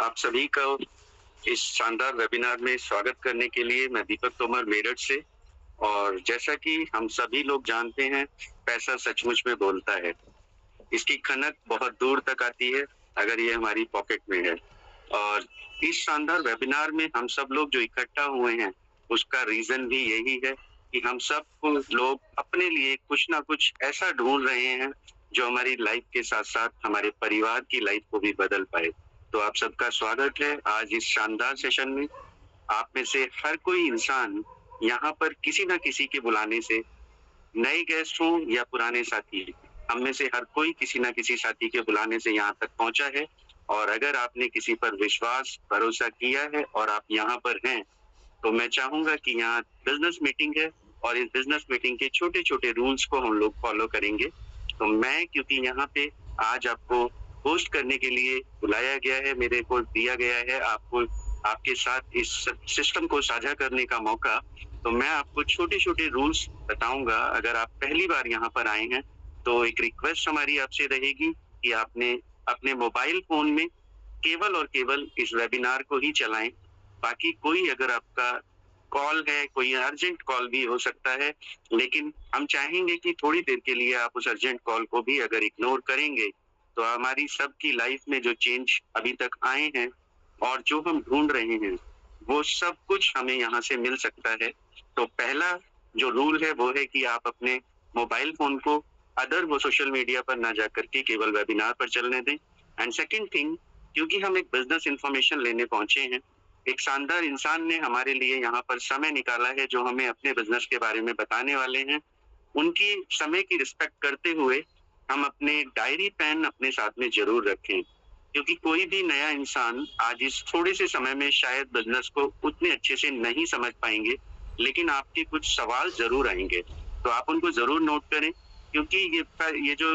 आप सभी का इस शानदार वेबिनार में स्वागत करने के लिए मैं दीपक तोमर मेरठ से। और जैसा कि हम सभी लोग जानते हैं, पैसा सचमुच में बोलता है। इसकी खनक बहुत दूर तक आती है अगर ये हमारी पॉकेट में है। और इस शानदार वेबिनार में हम सब लोग जो इकट्ठा हुए हैं, उसका रीजन भी यही है कि हम सब लोग अपने लिए कुछ ना कुछ ऐसा ढूंढ रहे हैं जो हमारी लाइफ के साथ साथ हमारे परिवार की लाइफ को भी बदल पाए। तो आप सबका स्वागत है आज इस शानदार सेशन में। आप में से हर कोई इंसान यहाँ पर किसी न किसी के बुलाने से, नए गेस्ट हों या पुराने साथी, हम में से हर कोई किसी न किसी साथी के बुलाने से यहाँ तक पहुंचा है। और अगर आपने किसी पर विश्वास भरोसा किया है और आप यहाँ पर हैं, तो मैं चाहूंगा कि यहाँ बिजनेस मीटिंग है और इस बिजनेस मीटिंग के छोटे छोटे रूल्स को हम लोग फॉलो करेंगे। तो मैं क्योंकि यहाँ पे आज आपको होस्ट करने के लिए बुलाया गया है, मेरे को दिया गया है आपको आपके साथ इस सिस्टम को साझा करने का मौका, तो मैं आपको छोटे छोटे रूल्स बताऊंगा। अगर आप पहली बार यहाँ पर आए हैं तो एक रिक्वेस्ट हमारी आपसे रहेगी कि आपने अपने मोबाइल फोन में केवल और केवल इस वेबिनार को ही चलाएं। बाकी कोई अगर आपका कॉल है, कोई अर्जेंट कॉल भी हो सकता है, लेकिन हम चाहेंगे कि थोड़ी देर के लिए आप उस अर्जेंट कॉल को भी अगर इग्नोर करेंगे तो हमारी सबकी लाइफ में जो चेंज अभी तक आए हैं और जो हम ढूंढ रहे हैं, वो सब कुछ हमें यहाँ से मिल सकता है। तो पहला जो रूल है वो है कि आप अपने मोबाइल फोन को अदर वो सोशल मीडिया पर ना जाकर के केवल वेबिनार पर चलने दें। एंड सेकंड थिंग, क्योंकि हम एक बिजनेस इंफॉर्मेशन लेने पहुंचे हैं, एक शानदार इंसान ने हमारे लिए यहाँ पर समय निकाला है जो हमें अपने बिजनेस के बारे में बताने वाले हैं। उनकी समय की रिस्पेक्ट करते हुए हम अपने डायरी पेन अपने साथ में जरूर रखें, क्योंकि कोई भी नया इंसान आज इस थोड़े से समय में शायद बिजनेस को उतने अच्छे से नहीं समझ पाएंगे, लेकिन आपके कुछ सवाल जरूर आएंगे, तो आप उनको जरूर नोट करें। क्योंकि ये जो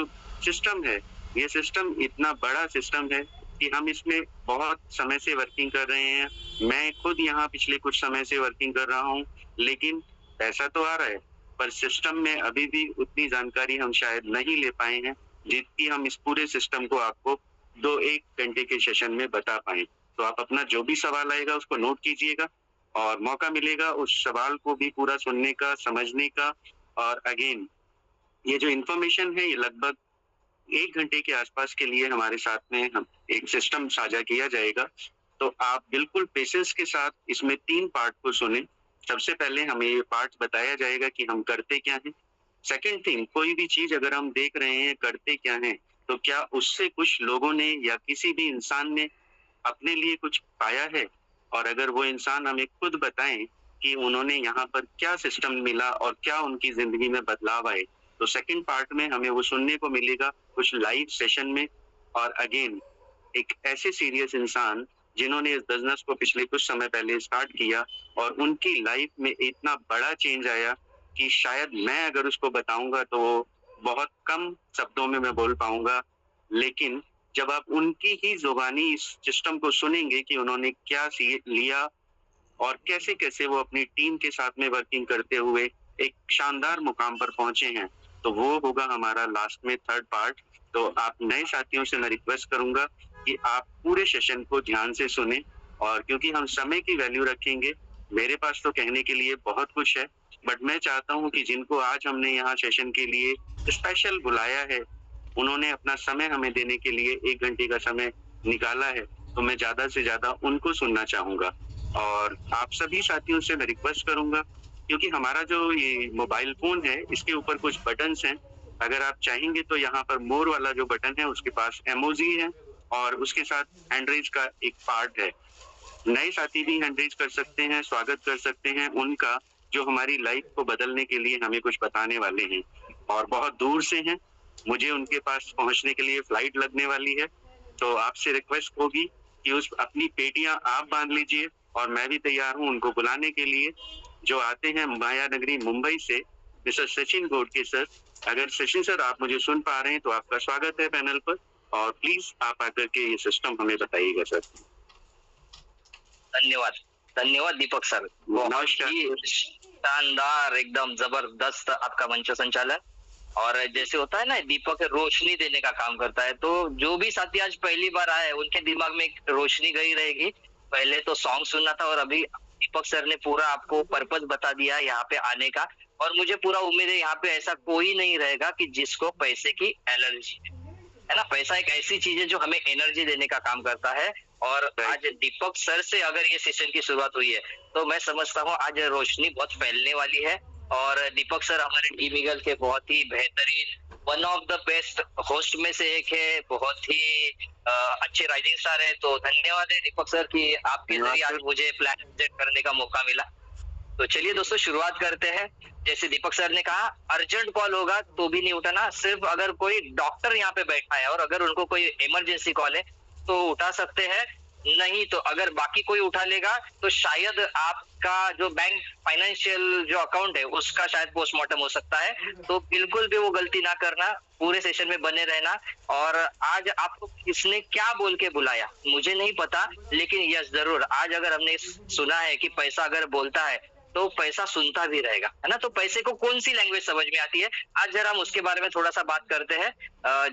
सिस्टम है, ये सिस्टम इतना बड़ा सिस्टम है कि हम इसमें बहुत समय से वर्किंग कर रहे हैं। मैं खुद यहाँ पिछले कुछ समय से वर्किंग कर रहा हूँ, लेकिन पैसा तो आ रहा है, पर सिस्टम में अभी भी उतनी जानकारी हम शायद नहीं ले पाए हैं जितनी हम इस पूरे सिस्टम को आपको 2-1 घंटे के सेशन में बता पाए। तो आप अपना जो भी सवाल आएगा उसको नोट कीजिएगा और मौका मिलेगा उस सवाल को भी पूरा सुनने का, समझने का। और अगेन, ये जो इन्फॉर्मेशन है ये लगभग 1 घंटे के आसपास के लिए हमारे साथ में हम एक सिस्टम साझा किया जाएगा। तो आप बिल्कुल पेशेंस के साथ इसमें 3 पार्ट को सुने। सबसे पहले हमें ये पार्ट बताया जाएगा कि हम करते क्या हैं। सेकंड थिंग, कोई भी चीज अगर हम देख रहे हैं करते क्या हैं, तो क्या उससे कुछ लोगों ने या किसी भी इंसान ने अपने लिए कुछ पाया है, और अगर वो इंसान हमें खुद बताएं कि उन्होंने यहाँ पर क्या सिस्टम मिला और क्या उनकी जिंदगी में बदलाव आए, तो सेकंड पार्ट में हमें वो सुनने को मिलेगा कुछ लाइव सेशन में। और अगेन, एक ऐसे सीरियस इंसान जिन्होंने इस बिजनेस को पिछले कुछ समय पहले स्टार्ट किया और उनकी लाइफ में इतना बड़ा चेंज आया कि शायद मैं अगर उसको बताऊंगा तो वो बहुत कम शब्दों में मैं बोल पाऊंगा। लेकिन जब आप उनकी ही जुबानी इस सिस्टम को सुनेंगे कि उन्होंने क्या लिया और कैसे कैसे वो अपनी टीम के साथ में वर्किंग करते हुए एक शानदार मुकाम पर पहुंचे हैं, तो वो होगा हमारा लास्ट में थर्ड पार्ट। तो आप नए साथियों से मैं रिक्वेस्ट करूंगा कि आप पूरे सेशन को ध्यान से सुने। और क्योंकि हम समय की वैल्यू रखेंगे, मेरे पास तो कहने के लिए बहुत कुछ है, बट मैं चाहता हूं कि जिनको आज हमने यहाँ सेशन के लिए स्पेशल बुलाया है, उन्होंने अपना समय हमें देने के लिए 1 घंटे का समय निकाला है, तो मैं ज्यादा से ज्यादा उनको सुनना चाहूंगा। और आप सभी साथियों से मैं रिक्वेस्ट करूंगा, क्योंकि हमारा जो ये मोबाइल फोन है इसके ऊपर कुछ बटन्स हैं, अगर आप चाहेंगे तो यहाँ पर मोर वाला जो बटन है उसके पास इमोजी है और उसके साथ हैंड रेज का एक पार्ट है। नए साथी भी हैंड रेज कर सकते हैं, स्वागत कर सकते हैं उनका, जो हमारी लाइफ को बदलने के लिए हमें कुछ बताने वाले हैं और बहुत दूर से हैं। मुझे उनके पास पहुंचने के लिए फ्लाइट लगने वाली है, तो आपसे रिक्वेस्ट होगी कि उस अपनी पेटियां आप बांध लीजिए और मैं भी तैयार हूं उनको बुलाने के लिए, जो आते हैं माया नगरी मुंबई से, मिस्टर सचिन गोडके सर। अगर सचिन सर आप मुझे सुन पा रहे हैं तो आपका स्वागत है पैनल पर, और प्लीज आप आकर के ये सिस्टम हमें बताइएगा सर। धन्यवाद, धन्यवाद दीपक सर। नमस्कार। शानदार, एकदम जबरदस्त आपका मंच संचालन। और जैसे होता है ना, दीपक रोशनी देने का काम करता है। तो जो भी साथी आज पहली बार आए, उनके दिमाग में एक रोशनी गई रहेगी। पहले तो सॉन्ग सुनना था और अभी दीपक सर ने पूरा आपको पर्पस बता दिया यहाँ पे आने का। और मुझे पूरा उम्मीद है यहाँ पे ऐसा कोई नहीं रहेगा कि जिसको पैसे की एलर्जी है ना। पैसा एक ऐसी चीज है जो हमें एनर्जी देने का काम करता है। और आज दीपक सर से अगर ये सेशन की शुरुआत हुई है, तो मैं समझता हूँ आज रोशनी बहुत फैलने वाली है। और दीपक सर हमारे टीम ईगल के बहुत ही बेहतरीन, one of the best host में से एक है। बहुत ही अच्छे राइजिंग स्टार है। तो धन्यवाद है दीपक सर कि आपके जरिए आज मुझे प्लेटफॉर्म करने का मौका मिला। तो चलिए दोस्तों, शुरुआत करते हैं। जैसे दीपक सर ने कहा, अर्जेंट कॉल होगा तो भी नहीं उठाना। सिर्फ अगर कोई डॉक्टर यहाँ पे बैठा है और अगर उनको कोई इमरजेंसी कॉल है तो उठा सकते हैं। नहीं तो अगर बाकी कोई उठा लेगा तो शायद आपका जो बैंक फाइनेंशियल जो अकाउंट है उसका शायद पोस्टमार्टम हो सकता है। तो बिल्कुल भी वो गलती ना करना, पूरे सेशन में बने रहना। और आज आपको किसने क्या बोल के बुलाया मुझे नहीं पता, लेकिन यस जरूर आज अगर हमने सुना है कि पैसा अगर बोलता है तो पैसा सुनता भी रहेगा, है ना। तो पैसे को कौन सी लैंग्वेज समझ में आती है, आज जरा हम उसके बारे में थोड़ा सा बात करते हैं।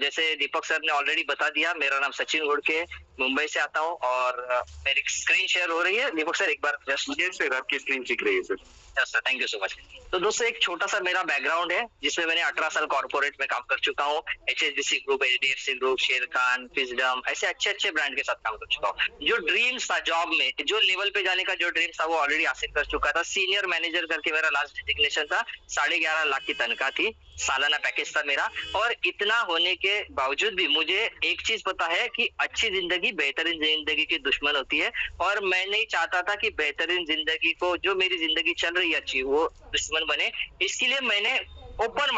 जैसे दीपक सर ने ऑलरेडी बता दिया, मेरा नाम सचिन घोड़के, मुंबई से आता हूँ। और मेरी स्क्रीन शेयर हो रही है दीपक सर, एक बार जस्ट। यस सर, आपकी स्क्रीन दिख रही है sir. Yes sir, thank you so much. तो दोस्तों, एक छोटा सा मेरा बैकग्राउंड है जिसमें मैंने 18 साल कॉर्पोरेट में काम कर चुका हूँ। HSBC ग्रुप, HDFC ग्रुप, शेर खान, फिजडम, ऐसे अच्छे अच्छे ब्रांड के साथ काम कर चुका हूँ। जो ड्रीम्स था जॉब में, जो लेवल पे जाने का जो ड्रीम्स था वो ऑलरेडी हासिल कर चुका था। सीनियर मैनेजर करके मेरा लास्ट डिजिग्नेशन था। 11.5 लाख की तनख्वाह थी, सालाना पैकेज था मेरा। और इतना होने के बावजूद भी मुझे एक चीज पता है कि अच्छी जिंदगी बेहतरीन जिंदगी की दुश्मन होती है। और मैं नहीं चाहता था कि बेहतरीन जिंदगी को, जो मेरी जिंदगी चल रही है अच्छी, वो दुश्मन बने। इसके लिए मैंने ओपन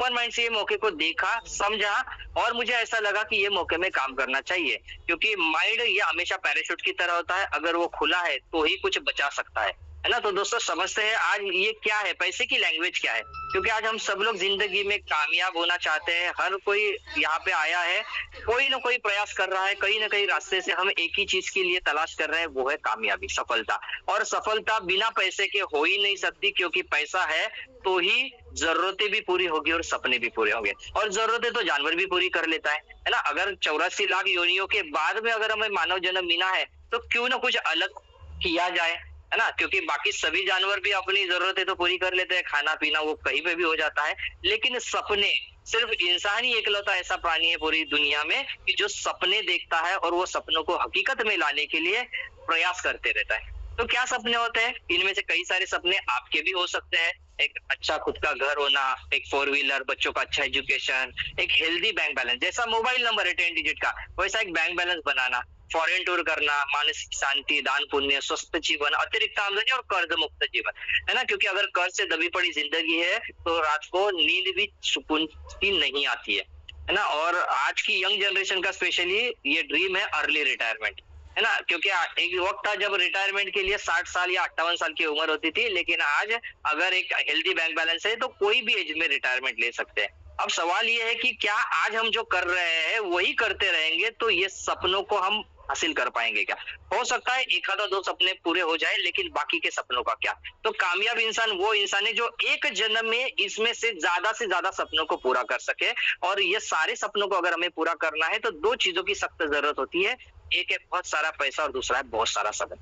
माइंड से ये मौके को देखा, समझा। और मुझे ऐसा लगा कि ये मौके में काम करना चाहिए, क्योंकि माइंड ये हमेशा पैराशूट की तरह होता है, अगर वो खुला है तो ही कुछ बचा सकता है ना। तो दोस्तों, समझते हैं आज ये क्या है, पैसे की लैंग्वेज क्या है। क्योंकि आज हम सब लोग जिंदगी में कामयाब होना चाहते हैं। हर कोई यहाँ पे आया है, कोई ना कोई प्रयास कर रहा है, कहीं ना कहीं रास्ते से हम एक ही चीज के लिए तलाश कर रहे हैं, वो है कामयाबी, सफलता। और सफलता बिना पैसे के हो ही नहीं सकती, क्योंकि पैसा है तो ही जरूरतें भी पूरी होगी और सपने भी पूरे होंगे। और जरूरतें तो जानवर भी पूरी कर लेता है ना। अगर 84 लाख योनियों के बाद में अगर हमें मानव जन्म मिला है तो क्यों ना कुछ अलग किया जाए, है ना। क्योंकि बाकी सभी जानवर भी अपनी जरूरतें तो पूरी कर लेते हैं, खाना पीना वो कहीं पे भी हो जाता है। लेकिन सपने, सिर्फ इंसान ही इकलौता ऐसा प्राणी है पूरी दुनिया में कि जो सपने देखता है और वो सपनों को हकीकत में लाने के लिए प्रयास करते रहता है। तो क्या सपने होते हैं, इनमें से कई सारे सपने आपके भी हो सकते हैं। एक अच्छा खुद का घर होना, एक 4 व्हीलर, बच्चों का अच्छा एजुकेशन, एक हेल्दी बैंक बैलेंस। जैसा मोबाइल नंबर है 10 डिजिट का, वैसा एक बैंक बैलेंस बनाना, फॉरेन टूर करना, मानसिक शांति, दान पुण्य, स्वस्थ जीवन, अतिरिक्त आमदनी और कर्ज मुक्त जीवन, है ना। क्योंकि अगर कर्ज से दबी पड़ी जिंदगी है तो रात को नींद भी सुकून की नहीं आती है ना। और आज की यंग जनरेशन का स्पेशली ये ड्रीम है अर्ली रिटायरमेंट, है ना। क्योंकि एक वक्त था जब रिटायरमेंट के लिए 60 साल या 58 साल की उम्र होती थी, लेकिन आज अगर एक हेल्दी बैंक बैलेंस है तो कोई भी एज में रिटायरमेंट ले सकते हैं। अब सवाल ये है कि क्या आज हम जो कर रहे हैं वही करते रहेंगे तो ये सपनों को हम हासिल कर पाएंगे क्या। हो सकता है एक आधा दो सपने पूरे हो जाए, लेकिन बाकी के सपनों का क्या। तो कामयाब इंसान वो इंसान है जो एक जन्म में इसमें से ज्यादा सपनों को पूरा कर सके। और ये सारे सपनों को अगर हमें पूरा करना है तो 2 चीजों की सख्त जरूरत होती है। एक है बहुत सारा पैसा और दूसरा है बहुत सारा समय।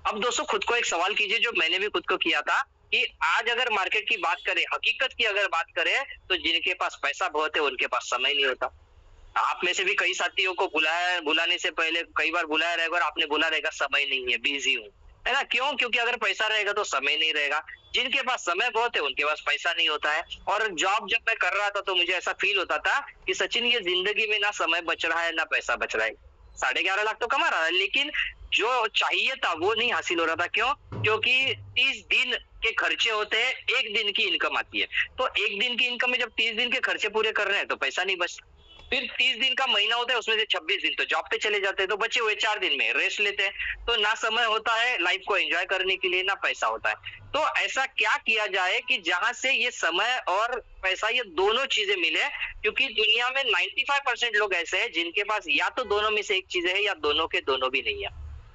अब दोस्तों, खुद को एक सवाल कीजिए जो मैंने भी खुद को किया था, कि आज अगर मार्केट की बात करें, हकीकत की अगर बात करें, तो जिनके पास पैसा बहुत है उनके पास समय नहीं होता। आप में से भी कई साथियों को बुलाने से पहले कई बार बुलाया रहेगा और आपने बोला रहेगा समय नहीं है, बिजी हूँ, है ना। क्यों? क्योंकि अगर पैसा रहेगा तो समय नहीं रहेगा। जिनके पास समय बहुत है उनके पास पैसा नहीं होता है। और जॉब जब मैं कर रहा था तो मुझे ऐसा फील होता था कि सचिन, ये जिंदगी में ना समय बच रहा है ना पैसा बच रहा है। 11.5 लाख तो कमा रहा है, लेकिन जो चाहिए था वो नहीं हासिल हो रहा था। क्यों? क्योंकि 30 दिन के खर्चे होते हैं, 1 दिन की इनकम आती है। तो 1 दिन की इनकम में जब 30 दिन के खर्चे पूरे कर रहे हैं तो पैसा नहीं बचता। फिर 30 दिन का महीना होता है, उसमें से 26 दिन तो जॉब पे चले जाते हैं, तो बचे हुए 4 दिन में रेस्ट लेते हैं। तो ना समय होता है लाइफ को एंजॉय करने के लिए, ना पैसा होता है। तो ऐसा क्या किया जाए कि जहां से ये समय और पैसा, ये दोनों चीजें मिले। क्योंकि दुनिया में 95% लोग ऐसे हैं जिनके पास या तो दोनों में से एक चीज है या दोनों के दोनों भी नहीं है।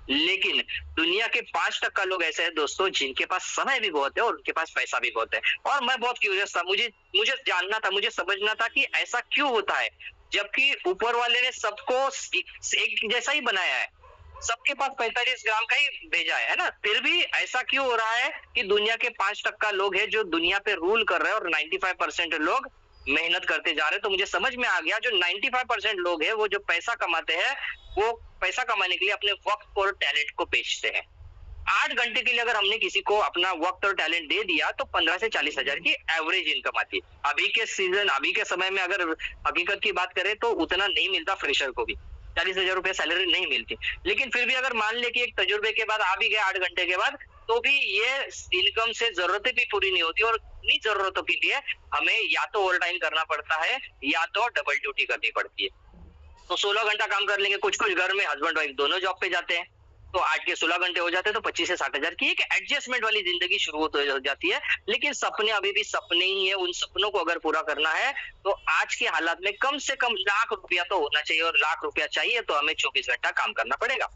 लेकिन दुनिया के 5% लोग ऐसे हैं दोस्तों जिनके पास समय भी बहुत है और उनके पास पैसा भी बहुत है। और मैं बहुत क्यूरियस था, मुझे मुझे जानना था, मुझे समझना था कि ऐसा क्यों होता है? जबकि ऊपर वाले ने सबको एक जैसा ही बनाया है। सबके पास 45 ग्राम का ही भेजा है ना? फिर भी ऐसा क्यों हो रहा है कि दुनिया के 5% लोग हैं जो दुनिया पे रूल कर रहे हैं और 95% लोग मेहनत करते जा रहे हैं। तो मुझे समझ में आ गया, जो 95% लोग हैं वो जो पैसा कमाते हैं, वो पैसा कमाने के लिए अपने वक़्त और टैलेंट को बेचते हैं। 8 घंटे के लिए अगर हमने किसी को अपना वक़्त और टैलेंट दे दिया तो 15 से 40 हज़ार की एवरेज इनकम आती है। अभी के समय में अगर हकीकत की बात करें तो उतना नहीं मिलता फ्रेशर को भी। 40,000 रुपए सैलरी नहीं मिलती। लेकिन फिर भी अगर मान लें कि एक तजुर्बे के बाद आ भी गए 8 घंटे के बाद, तो भी ये इनकम से ज़रूरतें भी पूरी नहीं होती और इन्हीं ज़रूरतों के लिए हमें या तो ओवरटाइम करना पड़ता है या तो डबल ड्यूटी करनी पड़ती है। तो 16 घंटा काम कर लेंगे, कुछ-कुछ घर में हस्बैंड वाइफ दोनों जॉब पे जाते हैं। तो 8 के 16 घंटे हो जाते हैं तो 25 से 60 हज़ार की एक एडजस्टमेंट वाली ज़िंदगी शुरू हो जाती है। लेकिन सपने अभी भी सपने ही हैं, उन सपनों को अगर पूरा करना है तो आज के हालात में कम से कम लाख रुपया तो होना चाहिए और लाख रुपया चाहिए तो हमें 24 घंटा काम करना पड़ेगा।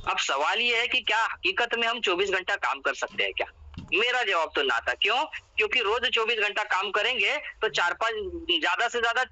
अब सवाल ये है कि क्या हकीकत में हम 24 घंटा काम कर सकते हैं क्या? मेरा जवाब तो ना था। क्यों? क्योंकि रोज़ 24 घंटा काम करेंगे तो 4-5 ज़्यादा से ज़्यादा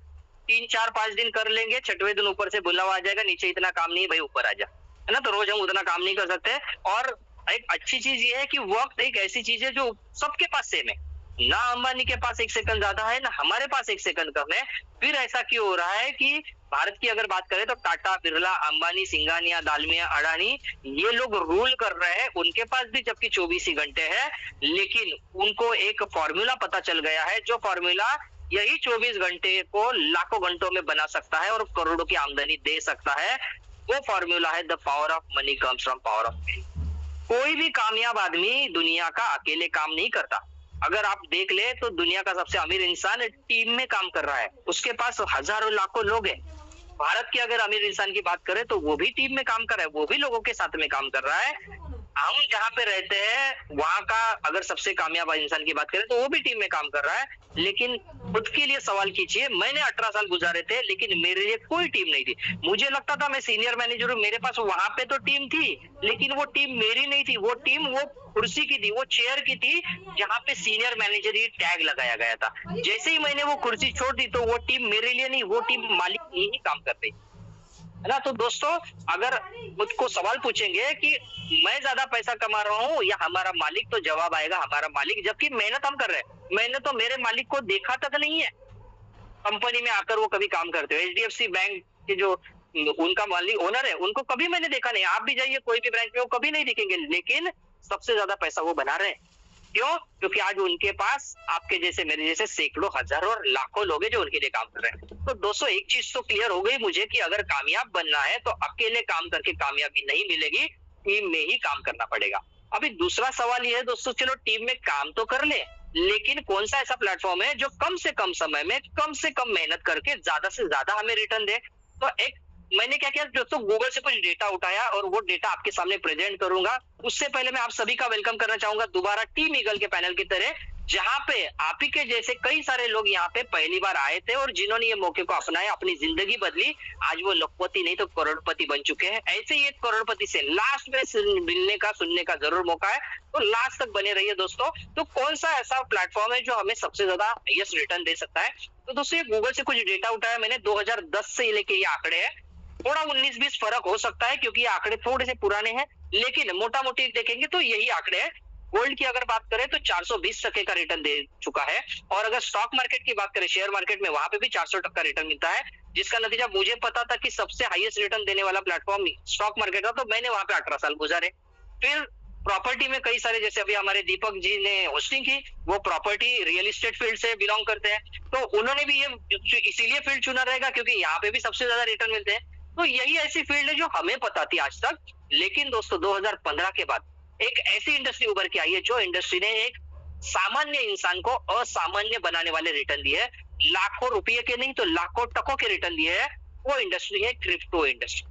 3, 4, 5 दिन कर लेंगे, छठवें दिन ऊपर से बुलावा आ जाएगा, नीचे इतना काम नहीं है भाई ऊपर आ जा। है ना? तो रोज़ हम उतना काम नहीं कर सकते और एक अच्छी चीज़ ये है कि वक़्त एक ऐसी चीज़ है जो सबके पास सेम है। ना अंबानी के पास 1 सेकंड ज़्यादा है, ना हमारे पास 1 सेकंड कम है। फिर ऐसा क्यों हो रहा है कि भारत की अगर बात करें तो टाटा, बिरला, अंबानी, सिंघानिया, दालमिया, अडानी ये लोग रूल कर रहे हैं, उनके पास भी जबकि 24 ही घंटे हैं, लेकिन उनको एक फ़ॉर्मूला पता चल गया है, जो फ़ॉर्मूला यही 24 घंटे को लाखों घंटों में बना सकता है और करोड़ों की आमदनी दे सकता है। वो फ़ॉर्मूला है the power of money comes from power of will. कोई भी कामयाब आदमी दुनिया का अकेले काम नहीं करता। अगर आप देख ले तो दुनिया का सबसे अमीर इंसान टीम में काम कर रहा है। उसके पास हज़ारों लाखों लोग हैं। भारत के अगर अमीर इंसान की बात करें तो वो भी टीम में काम कर रहा है, वो भी लोगों के साथ में काम कर रहा है। हम जहाँ पे रहते हैं वहाँ का अगर सबसे कामयाब इंसान की बात करें तो वो भी टीम में काम कर रहा है। लेकिन खुद के लिए सवाल कीजिए, मैंने 18 साल गुजारे थे लेकिन मेरे लिए कोई टीम नहीं थी। मुझे लगता था मैं सीनियर मैनेजर हूँ, मेरे पास वहाँ पे तो टीम थी, लेकिन वो टीम मेरी नहीं थी। वो टीम वो कुर्सी की थी, वो चेयर की थी जहाँ पे सीनियर मैनेजर ये टैग लगाया गया था। जैसे ही मैंने वो कुर्सी छोड़ दी तो वो टीम मेरे लिए नहीं, वो टीम मालिक के लिए ही काम कर रही। है ना? तो दोस्तों अगर मुझको सवाल पूछेंगे कि मैं ज्यादा पैसा कमा रहा हूँ या हमारा मालिक, तो जवाब आएगा हमारा मालिक, जबकि मेहनत हम कर रहे हैं। मैंने तो मेरे मालिक को देखा तक नहीं है कंपनी में आकर वो कभी काम करते हो। एचडीएफसी बैंक के जो उनका मालिक ओनर है उनको कभी मैंने देखा नहीं। आप भी जाइए कोई भी ब्रांच में, वो कभी नहीं दिखेंगे, लेकिन सबसे ज्यादा पैसा वो बना रहे हैं। क्यों? क्योंकि आज उनके पास आपके जैसे मेरे जैसे सैकड़ों, हजारों और लाखों लोग हैं जो उनके लिए काम कर रहे हैं। तो दोस्तों एक चीज तो क्लियर हो गई मुझे कि अगर कामयाब बनना है तो अकेले काम करके कामयाबी नहीं मिलेगी, टीम में ही काम करना पड़ेगा। अभी दूसरा सवाल ये है दोस्तों, चलो टीम में काम तो कर ले, लेकिन कौन सा ऐसा प्लेटफॉर्म है जो कम से कम समय में कम से कम मेहनत करके ज्यादा से ज्यादा हमें रिटर्न दे? तो एक मैंने क्या किया दोस्तों, गूगल से कुछ डेटा उठाया और वो डेटा आपके सामने प्रेजेंट करूंगा। उससे पहले मैं आप सभी का वेलकम करना चाहूंगा दोबारा टीम ईगल के पैनल की तरह, जहां पे आप ही के जैसे कई सारे लोग यहाँ पे पहली बार आए थे और जिन्होंने ये मौके को अपनाया, अपनी जिंदगी बदली। आज वो लखपति नहीं तो करोड़पति बन चुके हैं। ऐसे ही एक करोड़पति से लास्ट में मिलने का, सुनने का जरूर मौका है, तो लास्ट तक बने रहिए दोस्तों। तो कौन सा ऐसा प्लेटफॉर्म है जो हमें सबसे ज्यादा हाईएस्ट रिटर्न दे सकता है? तो दोस्तों ये गूगल से कुछ डेटा उठाया मैंने, 2010 से लेके ये आंकड़े हैं। थोड़ा 19-20 फर्क हो सकता है क्योंकि आंकड़े थोड़े से पुराने हैं, लेकिन मोटा मोटी देखेंगे तो यही आंकड़े हैं। गोल्ड की अगर बात करें तो 420% का रिटर्न दे चुका है, और अगर स्टॉक मार्केट की बात करें, शेयर मार्केट में, वहां पे भी 400% रिटर्न मिलता है, जिसका नतीजा मुझे पता था कि सबसे हाईएस्ट रिटर्न देने वाला प्लेटफॉर्म स्टॉक मार्केट था, तो मैंने वहां पे 18 साल गुजारे। फिर प्रॉपर्टी में कई सारे, जैसे अभी हमारे दीपक जी ने होस्टिंग की, वो प्रॉपर्टी रियल एस्टेट फील्ड से बिलोंग करते हैं, तो उन्होंने भी ये इसीलिए फील्ड चुना रहेगा क्योंकि यहाँ पे भी सबसे ज्यादा रिटर्न मिलते हैं। तो यही ऐसी फील्ड है जो हमें पता थी आज तक, लेकिन दोस्तों 2015 के बाद एक ऐसी इंडस्ट्री उभर के आई है जो इंडस्ट्री ने एक सामान्य इंसान को असामान्य बनाने वाले रिटर्न दिए है। लाखों रुपए के नहीं तो लाखों टकों के रिटर्न दिए है। वो इंडस्ट्री है क्रिप्टो इंडस्ट्री।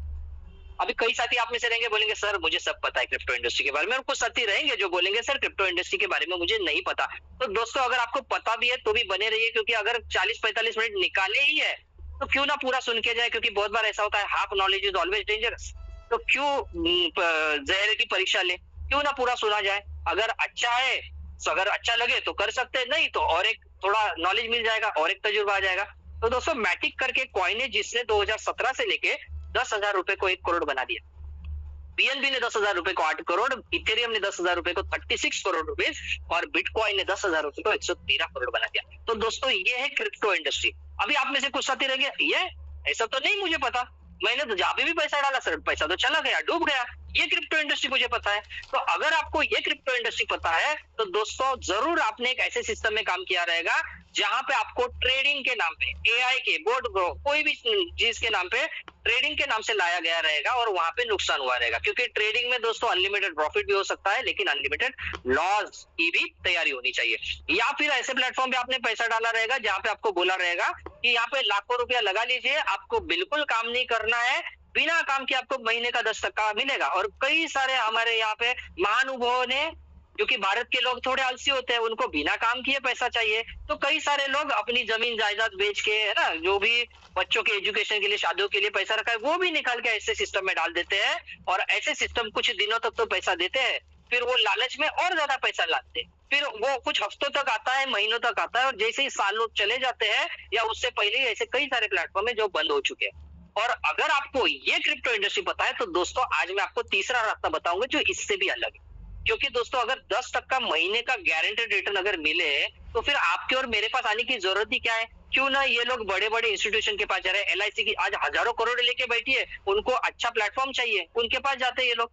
अभी कई साथी आप में से रहेंगे, बोलेंगे सर मुझे सब पता है क्रिप्टो इंडस्ट्री के बारे में, और कुछ साथी रहेंगे जो बोलेंगे सर क्रिप्टो इंडस्ट्री के बारे में मुझे नहीं पता। तो दोस्तों अगर आपको पता भी है तो भी बने रहिए, क्योंकि अगर 40-45 मिनट निकाले ही है तो क्यों ना पूरा सुन के जाए, क्योंकि बहुत बार ऐसा होता है half knowledge is always dangerous. तो क्यों जहर की परीक्षा ले, क्यों ना पूरा सुना जाए। अगर अच्छा है तो अगर अच्छा लगे तो कर सकते हैं, नहीं तो और एक थोड़ा नॉलेज मिल जाएगा और एक तजुर्बा आ जाएगा। तो दोस्तों मैटिक करके कॉइन है जिसने 2017 से लेके 10,000 रुपए को 1 करोड़ बना दिया। बीएनबी ने 10,000 रुपए को 8 करोड़, इथेरियम ने 10,000 रुपए को 36 करोड़ रुपए और बिटकॉइन ने 10,000 रुपए को 113 करोड़ बना दिया। तो दोस्तों ये है क्रिप्टो इंडस्ट्री। अभी आप में से कुछ साथी रहेंगे, ये ऐसा तो नहीं मुझे पता, मैंने तो जहाँ पे भी पैसा डाला सर पैसा तो चला गया, डूब गया। ये क्रिप्टो इंडस्ट्री मुझे पता है। तो अगर आपको ये क्रिप्टो इंडस्ट्री पता है तो दोस्तों जरूर आपने एक ऐसे सिस्टम में काम किया रहेगा जहां पे आपको ट्रेडिंग के नाम पे, एआई के बोर्ड कोई भी चीज के नाम पे ट्रेडिंग के नाम से लाया गया रहेगा और वहां पे नुकसान हुआ रहेगा। क्योंकि ट्रेडिंग में दोस्तों अनलिमिटेड प्रॉफिट भी हो सकता है लेकिन अनलिमिटेड लॉस की भी तैयारी होनी चाहिए। या फिर ऐसे प्लेटफॉर्म पे आपने पैसा डाला रहेगा जहां पे आपको बोला रहेगा कि यहाँ पे लाखों रुपया लगा लीजिए, आपको बिल्कुल काम नहीं करना है, बिना काम के आपको महीने का 10% मिलेगा। और कई सारे हमारे यहाँ पे महानुभावों ने, क्योंकि भारत के लोग थोड़े आलसी होते हैं, उनको बिना काम किए पैसा चाहिए, तो कई सारे लोग अपनी जमीन जायदाद बेच के, है ना, जो भी बच्चों के एजुकेशन के लिए, शादियों के लिए पैसा रखा है वो भी निकाल के ऐसे सिस्टम में डाल देते हैं। और ऐसे सिस्टम कुछ दिनों तक तो पैसा देते हैं, फिर वो लालच में और ज्यादा पैसा लाते हैं, फिर वो कुछ हफ्तों तक आता है, महीनों तक आता है, और जैसे ही सालों चले जाते हैं या उससे पहले ही ऐसे कई सारे प्लेटफॉर्म है जो बंद हो चुके हैं। और अगर आपको ये क्रिप्टो इंडस्ट्री पता है तो दोस्तों आज मैं आपको तीसरा रास्ता बताऊंगा जो इससे भी अलग है। क्योंकि दोस्तों अगर 10% महीने का गारंटेड रिटर्न अगर मिले तो फिर आपके और मेरे पास आने की जरूरत ही क्या है। क्यों ना ये लोग बड़े बड़े इंस्टीट्यूशन के पास जा रहे हैं, एलआईसी की आज हजारों करोड़ लेके बैठी है, उनको अच्छा प्लेटफॉर्म चाहिए, उनके पास जाते हैं ये लोग,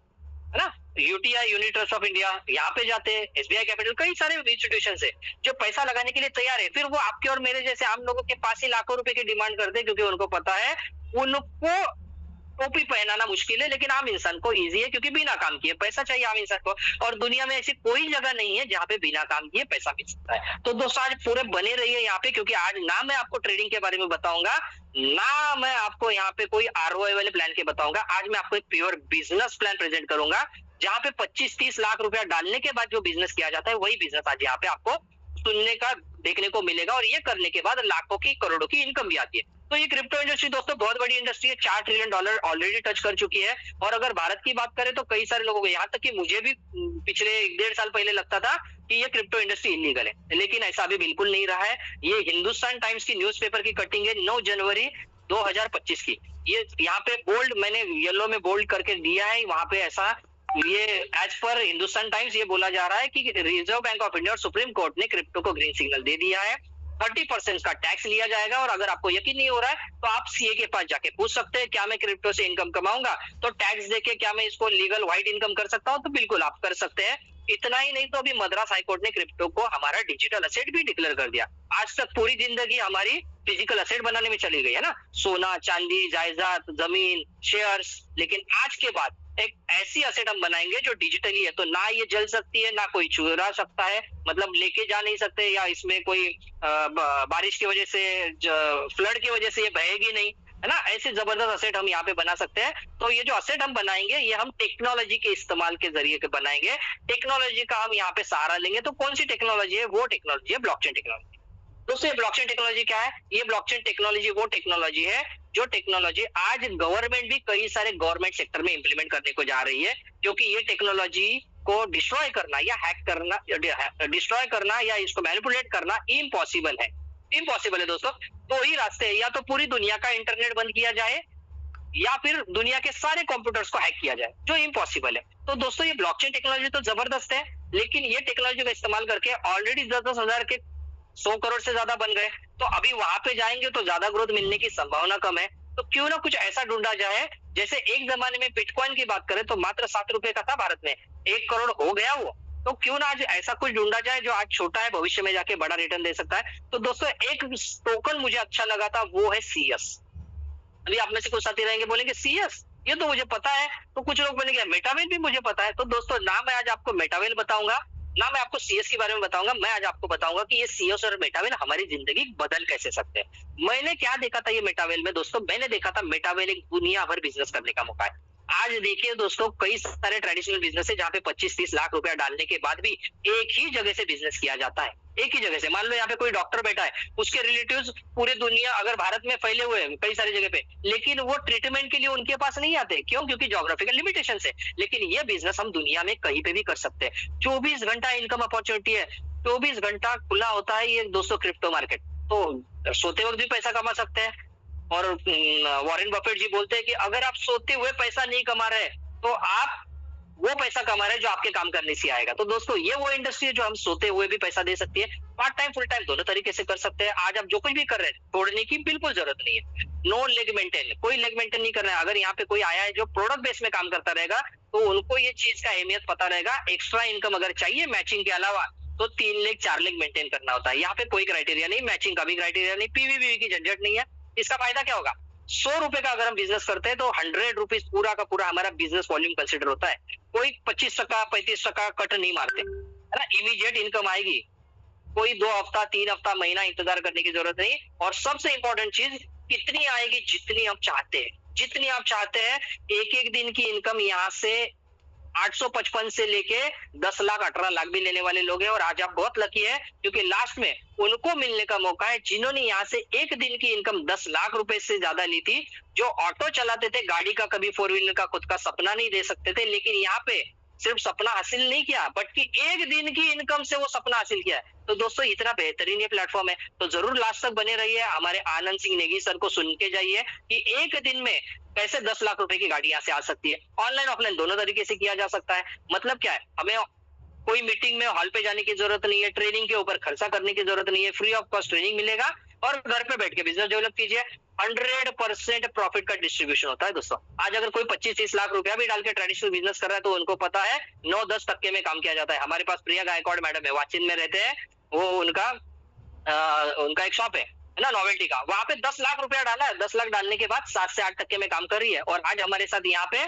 है ना। UTI, unit trust of India, यहाँ पे जाते हैं, एसबीआई कैपिटल, कई सारे इंस्टीट्यूशन है जो पैसा लगाने के लिए तैयार है। फिर वो आपके और मेरे जैसे आम लोगों के पास ही लाखों रुपए की डिमांड करते हैं, क्योंकि उनको पता है उनको टोपी पहनाना मुश्किल है लेकिन आम इंसान को इजी है, क्योंकि बिना काम किए पैसा चाहिए आम इंसान को। और दुनिया में ऐसी कोई जगह नहीं है जहाँ पे बिना काम किए पैसा मिल सकता है। तो दोस्तों आज पूरे बने रहिए यहाँ पे, क्योंकि आज ना मैं आपको ट्रेडिंग के बारे में बताऊंगा, ना मैं आपको यहाँ पे कोई आरओआई वाले प्लान के बताऊंगा। आज मैं आपको एक प्योर बिजनेस प्लान प्रेजेंट करूंगा जहाँ पे 25-30 लाख रुपया डालने के बाद जो बिजनेस किया जाता है वही बिजनेस आज यहाँ पे आपको सुनने का, देखने को मिलेगा। और ये करने के बाद लाखों की, करोड़ों की इनकम भी आती है। तो ये क्रिप्टो इंडस्ट्री दोस्तों बहुत बड़ी इंडस्ट्री है, $4 ट्रिलियन ऑलरेडी टच कर चुकी है। और अगर भारत की बात करें तो कई सारे लोगों को, यहाँ तक कि मुझे भी पिछले 1-1.5 साल पहले लगता था कि ये क्रिप्टो इंडस्ट्री इलीगल है, लेकिन ऐसा अभी बिल्कुल नहीं रहा है। ये हिंदुस्तान टाइम्स की न्यूज़पेपर की कटिंग है 9 जनवरी 2025 की। ये यहाँ पे बोल्ड मैंने येलो में बोल्ड करके दिया है, वहां पे ऐसा, ये एज पर हिंदुस्तान टाइम्स ये बोला जा रहा है कि रिजर्व बैंक ऑफ इंडिया और सुप्रीम कोर्ट ने क्रिप्टो को ग्रीन सिग्नल दे दिया है। 30% का टैक्स लिया जाएगा। और अगर आपको यकीन नहीं हो रहा है तो आप सीए के पास जाके पूछ सकते हैं, क्या मैं क्रिप्टो से इनकम कमाऊंगा तो टैक्स देके क्या मैं इसको लीगल व्हाइट इनकम कर सकता हूं? तो बिल्कुल आप कर सकते हैं। इतना ही नहीं तो अभी मद्रास हाईकोर्ट ने क्रिप्टो को हमारा डिजिटल असेट भी डिक्लेयर कर दिया। आज तक पूरी जिंदगी हमारी फिजिकल असेट बनाने में चली गई है ना, सोना, चांदी, जायदाद, जमीन, शेयर्स, लेकिन आज के बाद एक ऐसी असेट हम बनाएंगे जो डिजिटली है। तो ना ये जल सकती है, ना कोई चुरा सकता है, मतलब लेके जा नहीं सकते, या इसमें कोई बारिश की वजह से, फ्लड की वजह से ये बहेगी नहीं, है ना। ऐसे जबरदस्त असेट हम यहाँ पे बना सकते हैं। तो ये जो असेट हम बनाएंगे ये हम टेक्नोलॉजी के इस्तेमाल के जरिए के बनाएंगे। टेक्नोलॉजी का हम यहाँ पे सहारा लेंगे। तो कौन सी टेक्नोलॉजी है? वो टेक्नोलॉजी है ब्लॉकचेन टेक्नोलॉजी। दोस्तों ये ब्लॉकचेन टेक्नोलॉजी क्या है? ये ब्लॉकचेन टेक्नोलॉजी वो टेक्नोलॉजी है जो टेक्नोलॉजी आज गवर्नमेंट भी कई सारे गवर्नमेंट सेक्टर में इंप्लीमेंट करने को जा रही है, क्योंकि ये टेक्नोलॉजी को डिस्ट्रॉय करना या हैक करना, डिस्ट्रॉय करना या इसको मैनिपुलेट करना इम्पॉसिबल है। इम्पॉसिबल है दोस्तों। दो ही रास्ते हैं, या तो पूरी दुनिया का इंटरनेट बंद किया जाए या फिर दुनिया के सारे कंप्यूटर्स को हैक किया जाए, जो इम्पॉसिबल है। तो दोस्तों ये ब्लॉकचेन टेक्नोलॉजी तो जबरदस्त है, लेकिन ये टेक्नोलॉजी का इस्तेमाल करके ऑलरेडी 10-10 हजार के 100 करोड़ से ज्यादा बन गए। तो अभी वहां पे जाएंगे तो ज्यादा ग्रोथ मिलने की संभावना कम है। तो क्यों ना कुछ ऐसा ढूंढा जाए, जैसे एक जमाने में बिटकॉइन की बात करें तो मात्र 7 रुपए का था भारत में, 1 करोड़ हो गया वो। तो क्यों ना आज ऐसा कुछ ढूंढा जाए जो आज छोटा है, भविष्य में जाके बड़ा रिटर्न दे सकता है। तो दोस्तों एक टोकन मुझे अच्छा लगा था, वो है सीएस। अभी आप में से कुछ साथी रहेंगे बोलेंगे सीएस ये तो मुझे पता है, तो कुछ लोग बोलेंगे मेटावेल भी मुझे पता है। तो दोस्तों ना मैं आज आपको मेटावेल बताऊंगा, ना मैं आपको सीएस के बारे में बताऊंगा। मैं आज आपको बताऊंगा कि ये सीएस और मेटावेल हमारी जिंदगी बदल कैसे सकते हैं। मैंने क्या देखा था ये मेटावेल में? दोस्तों मैंने देखा था मेटावेल एक दुनिया भर बिजनेस करने का मौका है। आज देखिए दोस्तों, कई सारे ट्रेडिशनल बिजनेस है जहाँ पे 25-30 लाख रुपया डालने के बाद भी एक ही जगह से बिजनेस किया जाता है। एक ही जगह से, मान लो यहाँ पे कोई डॉक्टर बैठा है, उसके रिलेटिव्स पूरे दुनिया अगर भारत में फैले हुए हैं कई सारी जगह पे, लेकिन वो ट्रीटमेंट के लिए उनके पास नहीं आते। क्यों? क्योंकि ज्योग्राफिकल लिमिटेशन है। लेकिन ये बिजनेस हम दुनिया में कहीं पे भी कर सकते हैं। 24 घंटा इनकम अपॉर्चुनिटी है, 24 घंटा खुला होता है ये दोस्तों क्रिप्टो मार्केट। तो सोते वक्त भी पैसा कमा सकते हैं। और वॉरेन बफेट जी बोलते हैं कि अगर आप सोते हुए पैसा नहीं कमा रहे, तो आप वो पैसा कमा रहे हैं जो आपके काम करने से आएगा। तो दोस्तों, ये वो इंडस्ट्री है जो हम सोते हुए भी पैसा दे सकती है। पार्ट टाइम, फुल टाइम दोनों तरीके से कर सकते हैं। आज आप जो कुछ भी कर रहे हैं, छोड़ने की बिल्कुल जरूरत नहीं है। नो लेग मेंटेन, कोई लेग मेंटेन नहीं करना है। अगर यहाँ पे कोई आया है जो प्रोडक्ट बेस में काम करता रहेगा, तो उनको ये चीज का अहमियत पता रहेगा। एक्स्ट्रा इनकम अगर चाहिए मैचिंग के अलावा, तो 3 लेग 4 लेग मेंटेन करना होता है। यहाँ पे कोई क्राइटेरिया नहीं, मैचिंग का भी क्राइटेरिया नहीं, पीवीबीवी की झंझट नहीं है। इसका फायदा क्या होगा? 100 रुपए का अगर हम बिजनेस करते हैं तो 100 रुपीज पूरा का पूरा हमारा बिजनेस वॉल्यूम कंसिडर होता है। कोई 25% 35% कट नहीं मारते, है ना। इमीडिएट इनकम आएगी, कोई 2 हफ्ता 3 हफ्ता महीना इंतजार करने की जरूरत नहीं। और सबसे इंपॉर्टेंट चीज, कितनी आएगी? जितनी आप चाहते हैं, जितनी आप चाहते हैं। एक एक दिन की इनकम यहाँ से 855 से लेके 10 लाख 18 लाख भी लेने वाले लोग हैं। और आज आप बहुत लकी है, क्योंकि लास्ट में उनको मिलने का मौका है जिन्होंने यहाँ से एक दिन की इनकम 10 लाख रुपए से ज्यादा ली थी। जो ऑटो चलाते थे, गाड़ी का कभी 4 व्हीलर का खुद का सपना नहीं दे सकते थे, लेकिन यहाँ पे सिर्फ सपना हासिल नहीं किया, बल्कि एक दिन की इनकम से वो सपना हासिल किया है। तो दोस्तों, इतना बेहतरीन ये प्लेटफॉर्म है, तो जरूर लास्ट तक बने रहिए। हमारे आनंद सिंह नेगी सर को सुन के जाइए कि एक दिन में कैसे 10 लाख रुपए की गाड़ी यहाँ से आ सकती है। ऑनलाइन ऑफलाइन दोनों तरीके से किया जा सकता है। मतलब क्या है, हमें कोई मीटिंग में हॉल पे जाने की जरूरत नहीं है, ट्रेनिंग के ऊपर खर्चा करने की जरूरत नहीं है, फ्री ऑफ कॉस्ट ट्रेनिंग मिलेगा और घर पे बैठ के बिजनेस डेवलप कीजिए। 100% प्रॉफिट का डिस्ट्रीब्यूशन होता है दोस्तों। आज अगर कोई 25-30 लाख रुपया भी डाल के ट्रेडिशनल बिजनेस कर रहा है, तो उनको पता है 9-10 टक्के में काम किया जाता है। हमारे पास प्रिया गायकवाड़ मैडम है, वाचिन में रहते हैं। वो उनका एक शॉप है ना, नोवेल्टी का। वहां पे 10 लाख रुपया डाला है। 10 लाख डालने के बाद 7 से 8 टक्के में काम कर रही है, और आज हमारे साथ यहाँ पे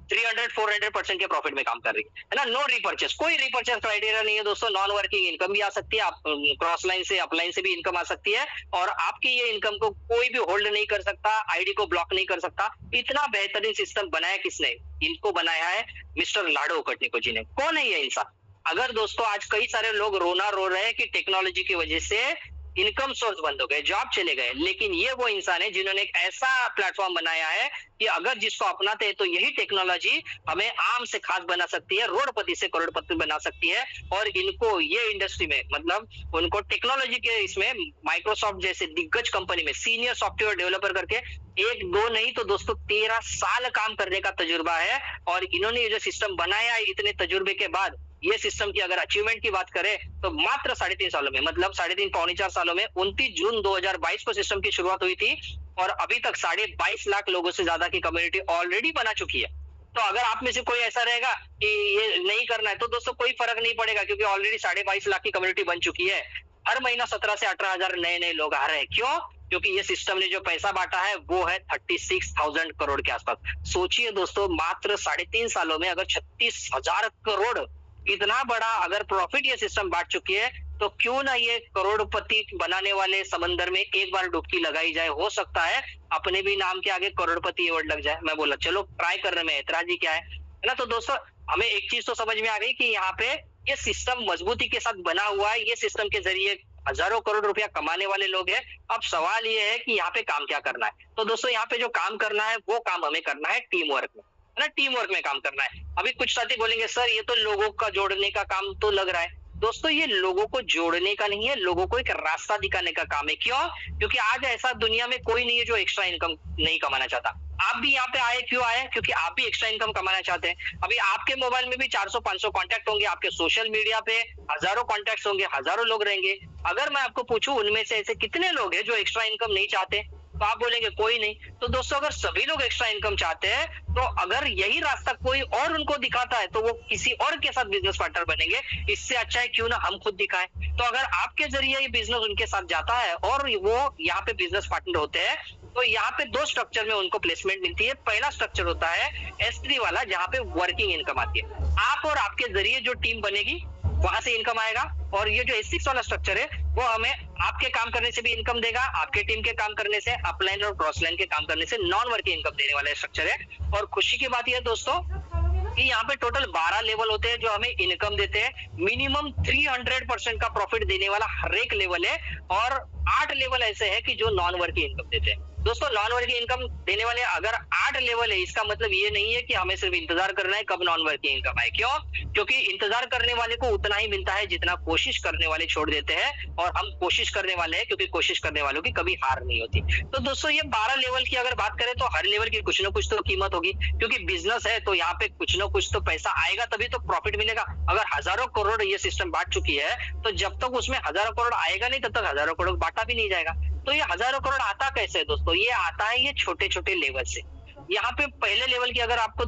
300-400% के प्रॉफिट में काम कर रही है ना। नो रीपर्चेस, कोई रीपर्चेस क्राइटेरिया नहीं है दोस्तों। नॉन वर्किंग इनकम भी आ सकती है, आप क्रॉस लाइन से अपलाइन से भी इनकम आ सकती है। और आपकी ये इनकम को कोई भी होल्ड नहीं कर सकता, आईडी को ब्लॉक नहीं कर सकता। इतना बेहतरीन सिस्टम बनाया किसने? इनको बनाया है मिस्टर लाडो कटनिको जी ने। कौन है ये इंसान? अगर दोस्तों आज कई सारे लोग रोना रो रहे हैं कि टेक्नोलॉजी की वजह से इनकम सोर्स बंद हो गए, जॉब चले गए, लेकिन ये वो इंसान है जिन्होंने एक ऐसा प्लेटफॉर्म बनाया है कि अगर जिसको अपनाते हैं तो यही टेक्नोलॉजी हमें आम से खास बना सकती है, रोडपति से करोड़पति बना सकती है। और इनको ये इंडस्ट्री में, मतलब उनको टेक्नोलॉजी के इसमें माइक्रोसॉफ्ट जैसे दिग्गज कंपनी में सीनियर सॉफ्टवेयर डेवलपर करके 1-2 नहीं तो दोस्तों 13 साल काम करने का तजुर्बा है। और इन्होंने ये जो सिस्टम बनाया है, इतने तजुर्बे के बाद, ये सिस्टम की अगर अचीवमेंट की बात करें तो मात्र 3.5 सालों में, मतलब 3.5 पौने 4 सालों में 29 जून 2022 को सिस्टम की शुरुआत हुई थी। और अभी तक 22.5 लाख लोगों से ज्यादा की कम्युनिटी ऑलरेडी बना चुकी है। तो अगर आप में से कोई ऐसा रहेगा कि ये नहीं करना है, तो दोस्तों कोई फर्क नहीं पड़ेगा, क्योंकि ऑलरेडी 22.5 लाख की कम्युनिटी बन चुकी है। हर महीना 17 से 18 हजार नए लोग आ रहे हैं। क्यों? क्योंकि ये सिस्टम ने जो पैसा बांटा है वो है 36,000 करोड़ के आसपास। सोचिए दोस्तों, मात्र 3.5 सालों में अगर 36,000 करोड़, इतना बड़ा अगर प्रॉफिट ये सिस्टम बांट चुकी है, तो क्यों ना ये करोड़पति बनाने वाले समंदर में एक बार डुबकी लगाई जाए। हो सकता है अपने भी नाम के आगे करोड़पति अवार्ड लग जाए। मैं बोला चलो ट्राई करने में ऐतराज ही क्या है ना। तो दोस्तों, हमें एक चीज तो समझ में आ गई कि यहाँ पे ये सिस्टम मजबूती के साथ बना हुआ है। ये सिस्टम के जरिए हजारों करोड़ रुपया कमाने वाले लोग हैं। अब सवाल ये है कि यहाँ पे काम क्या करना है। तो दोस्तों, यहाँ पे जो काम करना है वो काम हमें करना है टीम वर्क में, है ना। टीम वर्क में काम करना है। अभी कुछ साथी बोलेंगे सर ये तो लोगों का जोड़ने का काम तो लग रहा है। दोस्तों, ये लोगों को जोड़ने का नहीं है, लोगों को एक रास्ता दिखाने का काम है। क्यों? क्योंकि आज ऐसा दुनिया में कोई नहीं है जो एक्स्ट्रा इनकम नहीं कमाना चाहता। आप भी यहाँ पे आए, क्यों आए? क्योंकि आप भी एक्स्ट्रा इनकम कमाना चाहते हैं। अभी आपके मोबाइल में भी 400-500 कॉन्टैक्ट होंगे, आपके सोशल मीडिया पे हजारों कॉन्टैक्ट होंगे, हजारों लोग रहेंगे। अगर मैं आपको पूछूं उनमें से ऐसे कितने लोग हैं जो एक्स्ट्रा इनकम नहीं चाहते, तो आप बोलेंगे कोई नहीं। तो दोस्तों, अगर सभी लोग एक्स्ट्रा इनकम चाहते हैं, तो अगर यही रास्ता कोई और उनको दिखाता है, तो वो किसी और के साथ बिजनेस पार्टनर बनेंगे। इससे अच्छा है क्यों ना हम खुद दिखाएं। तो अगर आपके जरिए ये बिजनेस उनके साथ जाता है और वो यहाँ पे बिजनेस पार्टनर होते हैं, तो यहाँ पे 2 स्ट्रक्चर में उनको प्लेसमेंट मिलती है। पहला स्ट्रक्चर होता है S3 वाला, जहाँ पे वर्किंग इनकम आती है। आप और आपके जरिए जो टीम बनेगी वहां से इनकम आएगा। और ये जो S6 वाला स्ट्रक्चर है वो हमें आपके काम करने से भी इनकम देगा, आपके टीम के काम करने से, अपलाइन और क्रॉस लाइन के काम करने से नॉन वर्किंग इनकम देने वाला स्ट्रक्चर है। और खुशी की बात यह है दोस्तों कि यहाँ पे टोटल 12 लेवल होते हैं जो हमें इनकम देते हैं। मिनिमम 300% का प्रॉफिट देने वाला हर एक लेवल है और 8 लेवल ऐसे है कि जो नॉन वर्किंग इनकम देते हैं। दोस्तों नॉन वर्किंग इनकम देने वाले अगर 8 लेवल है, इसका मतलब ये नहीं है कि हमें सिर्फ इंतजार करना है कब नॉन वर्किंग इनकम आए। क्यों? क्योंकि इंतजार करने वाले को उतना ही मिलता है जितना कोशिश करने वाले छोड़ देते हैं, और हम कोशिश करने वाले हैं क्योंकि कोशिश करने वालों की कभी हार नहीं होती। तो दोस्तों ये 12 लेवल की अगर बात करें तो हर लेवल की कुछ ना कुछ तो कीमत होगी, क्योंकि बिजनेस है तो यहाँ पे कुछ ना कुछ तो पैसा आएगा तभी तो प्रॉफिट मिलेगा। अगर हजारों करोड़ ये सिस्टम बांट चुकी है तो जब तक उसमें हजारों करोड़ आएगा नहीं तब तक हजारों करोड़ बांटा भी नहीं जाएगा। तो ये हजारों करोड़ आता कैसे है दोस्तों? ये आता है ये छोटे छोटे लेवल से। यहाँ पे पहले लेवल की अगर आपको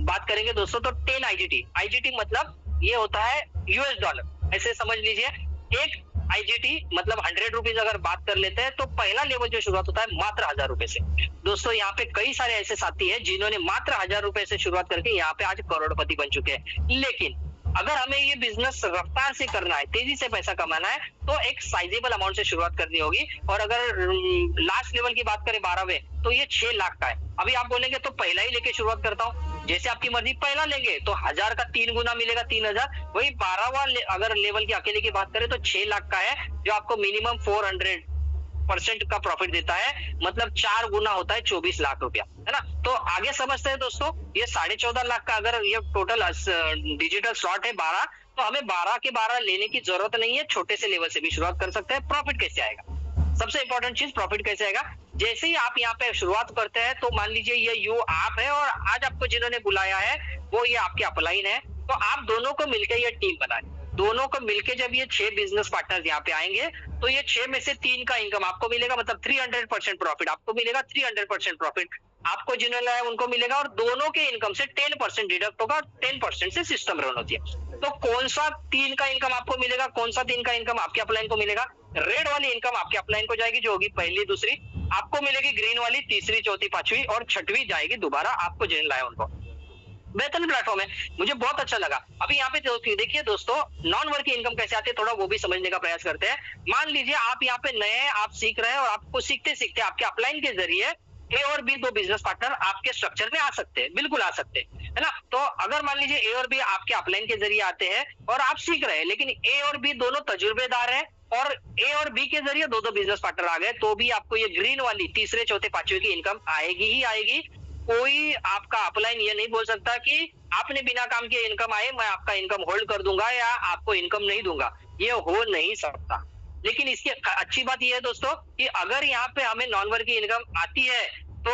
बात करेंगे दोस्तों तो 10 आईजीटी मतलब ये होता है यूएस डॉलर, ऐसे समझ लीजिए। एक आईजीटी मतलब 100 रुपीज अगर बात कर लेते हैं तो पहला लेवल जो शुरुआत होता है मात्र 1000 रुपए से। दोस्तों यहाँ पे कई सारे ऐसे साथी हैं जिन्होंने मात्र 1000 रुपए से शुरुआत करके यहाँ पे आज करोड़पति बन चुके हैं। लेकिन अगर हमें ये बिजनेस रफ्तार से करना है, तेजी से पैसा कमाना है, तो एक साइजेबल अमाउंट से शुरुआत करनी होगी। और अगर लास्ट लेवल की बात करें 12वें, तो ये 6 लाख का है। अभी आप बोलेंगे तो पहला ही लेके शुरुआत करता हूँ, जैसे आपकी मर्जी। पहला लेंगे तो 1000 का 3 गुना मिलेगा, 3000। वही 12वां अगर लेवल की अकेले की बात करें तो 6 लाख का है, जो आपको मिनिमम 400% का प्रॉफिट देता है, मतलब 4 गुना होता है 24 लाख रुपया, है ना। तो आगे समझते हैं दोस्तों, ये 14.5 लाख का अगर ये टोटल डिजिटल स्लॉट है 12, तो हमें 12 के 12 लेने की जरूरत नहीं है, छोटे से लेवल से भी शुरुआत कर सकते हैं। प्रॉफिट कैसे आएगा? सबसे इंपॉर्टेंट चीज प्रॉफिट कैसे आएगा? जैसे ही आप यहाँ पे शुरुआत करते हैं तो मान लीजिए ये यू आप है और आज आपको जिन्होंने बुलाया है वो ये आपके अपलाइन है, तो आप दोनों को मिलकर ये टीम बनाए। दोनों को मिलके जब ये 6 बिजनेस पार्टनर्स यहाँ पे आएंगे तो ये 6 में से 3 का इनकम आपको मिलेगा, मतलब 300% प्रॉफिट आपको मिलेगा। 300% प्रॉफिट आपको जिन्होंने लाया उनको मिलेगा, और दोनों के इनकम से 10% डिडक्ट होगा और 10% से सिस्टम रन होती है। तो कौन सा 3 का इनकम आपको मिलेगा, कौन सा 3 का इनकम आपके अपलाइन को मिलेगा? रेड वाली इनकम आपके अपलाइन को जाएगी, जो होगी पहली दूसरी, आपको मिलेगी ग्रीन वाली तीसरी चौथी पांचवी, और छठवीं जाएगी दोबारा आपको जिन्हें लाया उनको। बेहतरीन प्लेटफॉर्म है, मुझे बहुत अच्छा लगा। अभी यहाँ पे देखिए दोस्तों, नॉन वर्किंग इनकम कैसे आती है थोड़ा वो भी समझने का प्रयास करते हैं। मान लीजिए आप यहाँ पे नए हैं, आप सीख रहे हैं, और आपको सीखते सीखते आपके अपलाइन के जरिए ए और बी 2 बिजनेस पार्टनर आपके स्ट्रक्चर में आ सकते हैं, बिल्कुल आ सकते हैं, है ना। तो अगर मान लीजिए ए और बी आपके अपलाइन के जरिए आते हैं और आप सीख रहे हैं, लेकिन ए और बी दोनों तजुर्बेदार हैं और ए और बी के जरिए 2 बिजनेस पार्टनर आ गए, तो भी आपको ये ग्रीन वाली तीसरे चौथे पांचवे की इनकम आएगी ही आएगी। कोई आपका अपलाइन ये नहीं बोल सकता कि आपने बिना काम किए इनकम आए, मैं आपका इनकम होल्ड कर दूंगा या आपको इनकम नहीं दूंगा, ये हो नहीं सकता। लेकिन इसकी अच्छी बात यह है दोस्तों कि अगर यहाँ पे हमें नॉन वर्किंग इनकम आती है तो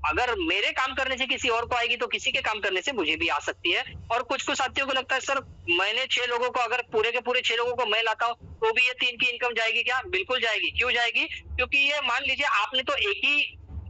अगर मेरे काम करने से किसी और को आएगी तो किसी के काम करने से मुझे भी आ सकती है। और कुछ साथियों को लगता है सर मैंने 6 लोगों को, अगर पूरे के पूरे 6 लोगों को मैं लाता हूँ तो भी ये 3 की इनकम जाएगी क्या? बिल्कुल जाएगी। क्यों जाएगी? क्योंकि ये मान लीजिए आपने तो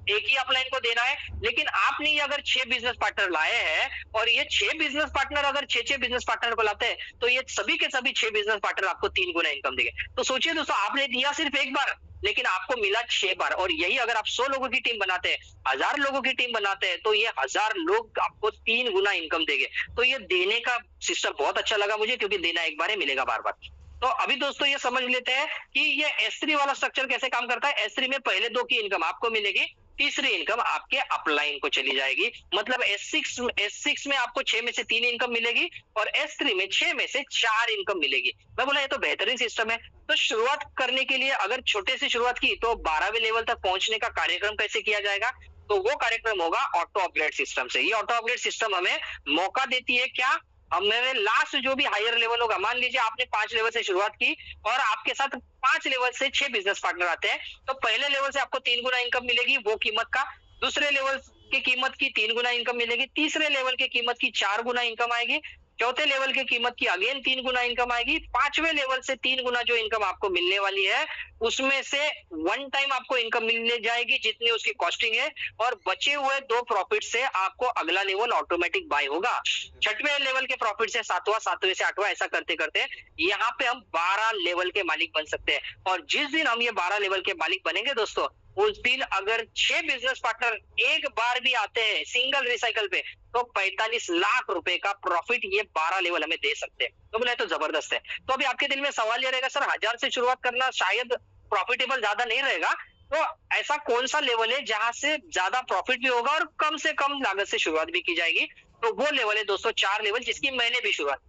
एक ही अपलाइन को देना है, लेकिन आपने ये अगर 6 बिजनेस पार्टनर लाए हैं और ये 6 बिजनेस पार्टनर अगर 6 बिजनेस पार्टनर को लाते हैं तो ये सभी के सभी 6 बिजनेस पार्टनर आपको 3 गुना इनकम देंगे। तो सोचिए दोस्तों, आपने दिया सिर्फ एक बार लेकिन आपको मिला 6 बार, और यही अगर आप 100 लोगों की टीम बनाते हैं, 1000 लोगों की टीम बनाते हैं, तो ये 1000 लोग आपको 3 गुना इनकम देंगे। तो ये देने का सिस्टम बहुत अच्छा लगा मुझे, क्योंकि देना एक बार है, मिलेगा बार बार। तो अभी दोस्तों ये समझ लेते हैं कि ये S3 वाला स्ट्रक्चर कैसे काम करता है। S3 में पहले 2 की इनकम आपको मिलेगी, तीसरी इनकम आपके अपलाइन को चली जाएगी। मतलब S6 में आपको 6 में से 3 इनकम मिलेगी और S3 में 6 में से 4 इनकम मिलेगी। मैं बोला ये तो बेहतरीन सिस्टम है। तो शुरुआत करने के लिए अगर छोटे से शुरुआत की तो 12वें लेवल तक पहुंचने का कार्यक्रम कैसे किया जाएगा? तो वो कार्यक्रम होगा ऑटो अपग्रेड सिस्टम से। ये ऑटो अपग्रेड सिस्टम हमें मौका देती है क्या? हमें लास्ट जो भी हायर लेवल होगा, मान लीजिए आपने 5 लेवल से शुरुआत की और आपके साथ 5 लेवल से 6 बिजनेस पार्टनर आते हैं, तो पहले लेवल से आपको 3 गुना इनकम मिलेगी वो कीमत का, दूसरे लेवल की कीमत की 3 गुना इनकम मिलेगी, तीसरे लेवल की कीमत की 4 गुना इनकम आएगी, चौथे लेवल की कीमत की अगेन 3 गुना इनकम आएगी, 5वें लेवल से 3 गुना जो इनकम आपको मिलने वाली है उसमें से 1 टाइम आपको इनकम मिलने जाएगी जितनी उसकी कॉस्टिंग है, और बचे हुए 2 प्रॉफिट से आपको अगला लेवल ऑटोमेटिक बाय होगा। 6वें लेवल के प्रॉफिट से 7वां, 7वें से 8वां, ऐसा करते करते यहाँ पे हम 12 लेवल के मालिक बन सकते हैं। और जिस दिन हम ये 12 लेवल के मालिक बनेंगे दोस्तों, उस दिन अगर 6 बिजनेस पार्टनर एक बार भी आते हैं सिंगल रिसाइकल पे, तो 45 लाख रुपए का प्रॉफिट ये 12 लेवल हमें दे सकते हैं। तो बोले तो जबरदस्त है। तो अभी आपके दिल में सवाल ये रहेगा, सर 1000 से शुरुआत करना शायद प्रॉफिटेबल ज्यादा नहीं रहेगा, तो ऐसा कौन सा लेवल है जहां से ज्यादा प्रॉफिट भी होगा और कम से कम लागत से शुरुआत भी की जाएगी? तो वो लेवल है दोस्तों 4 लेवल, जिसकी मैंने भी शुरुआत।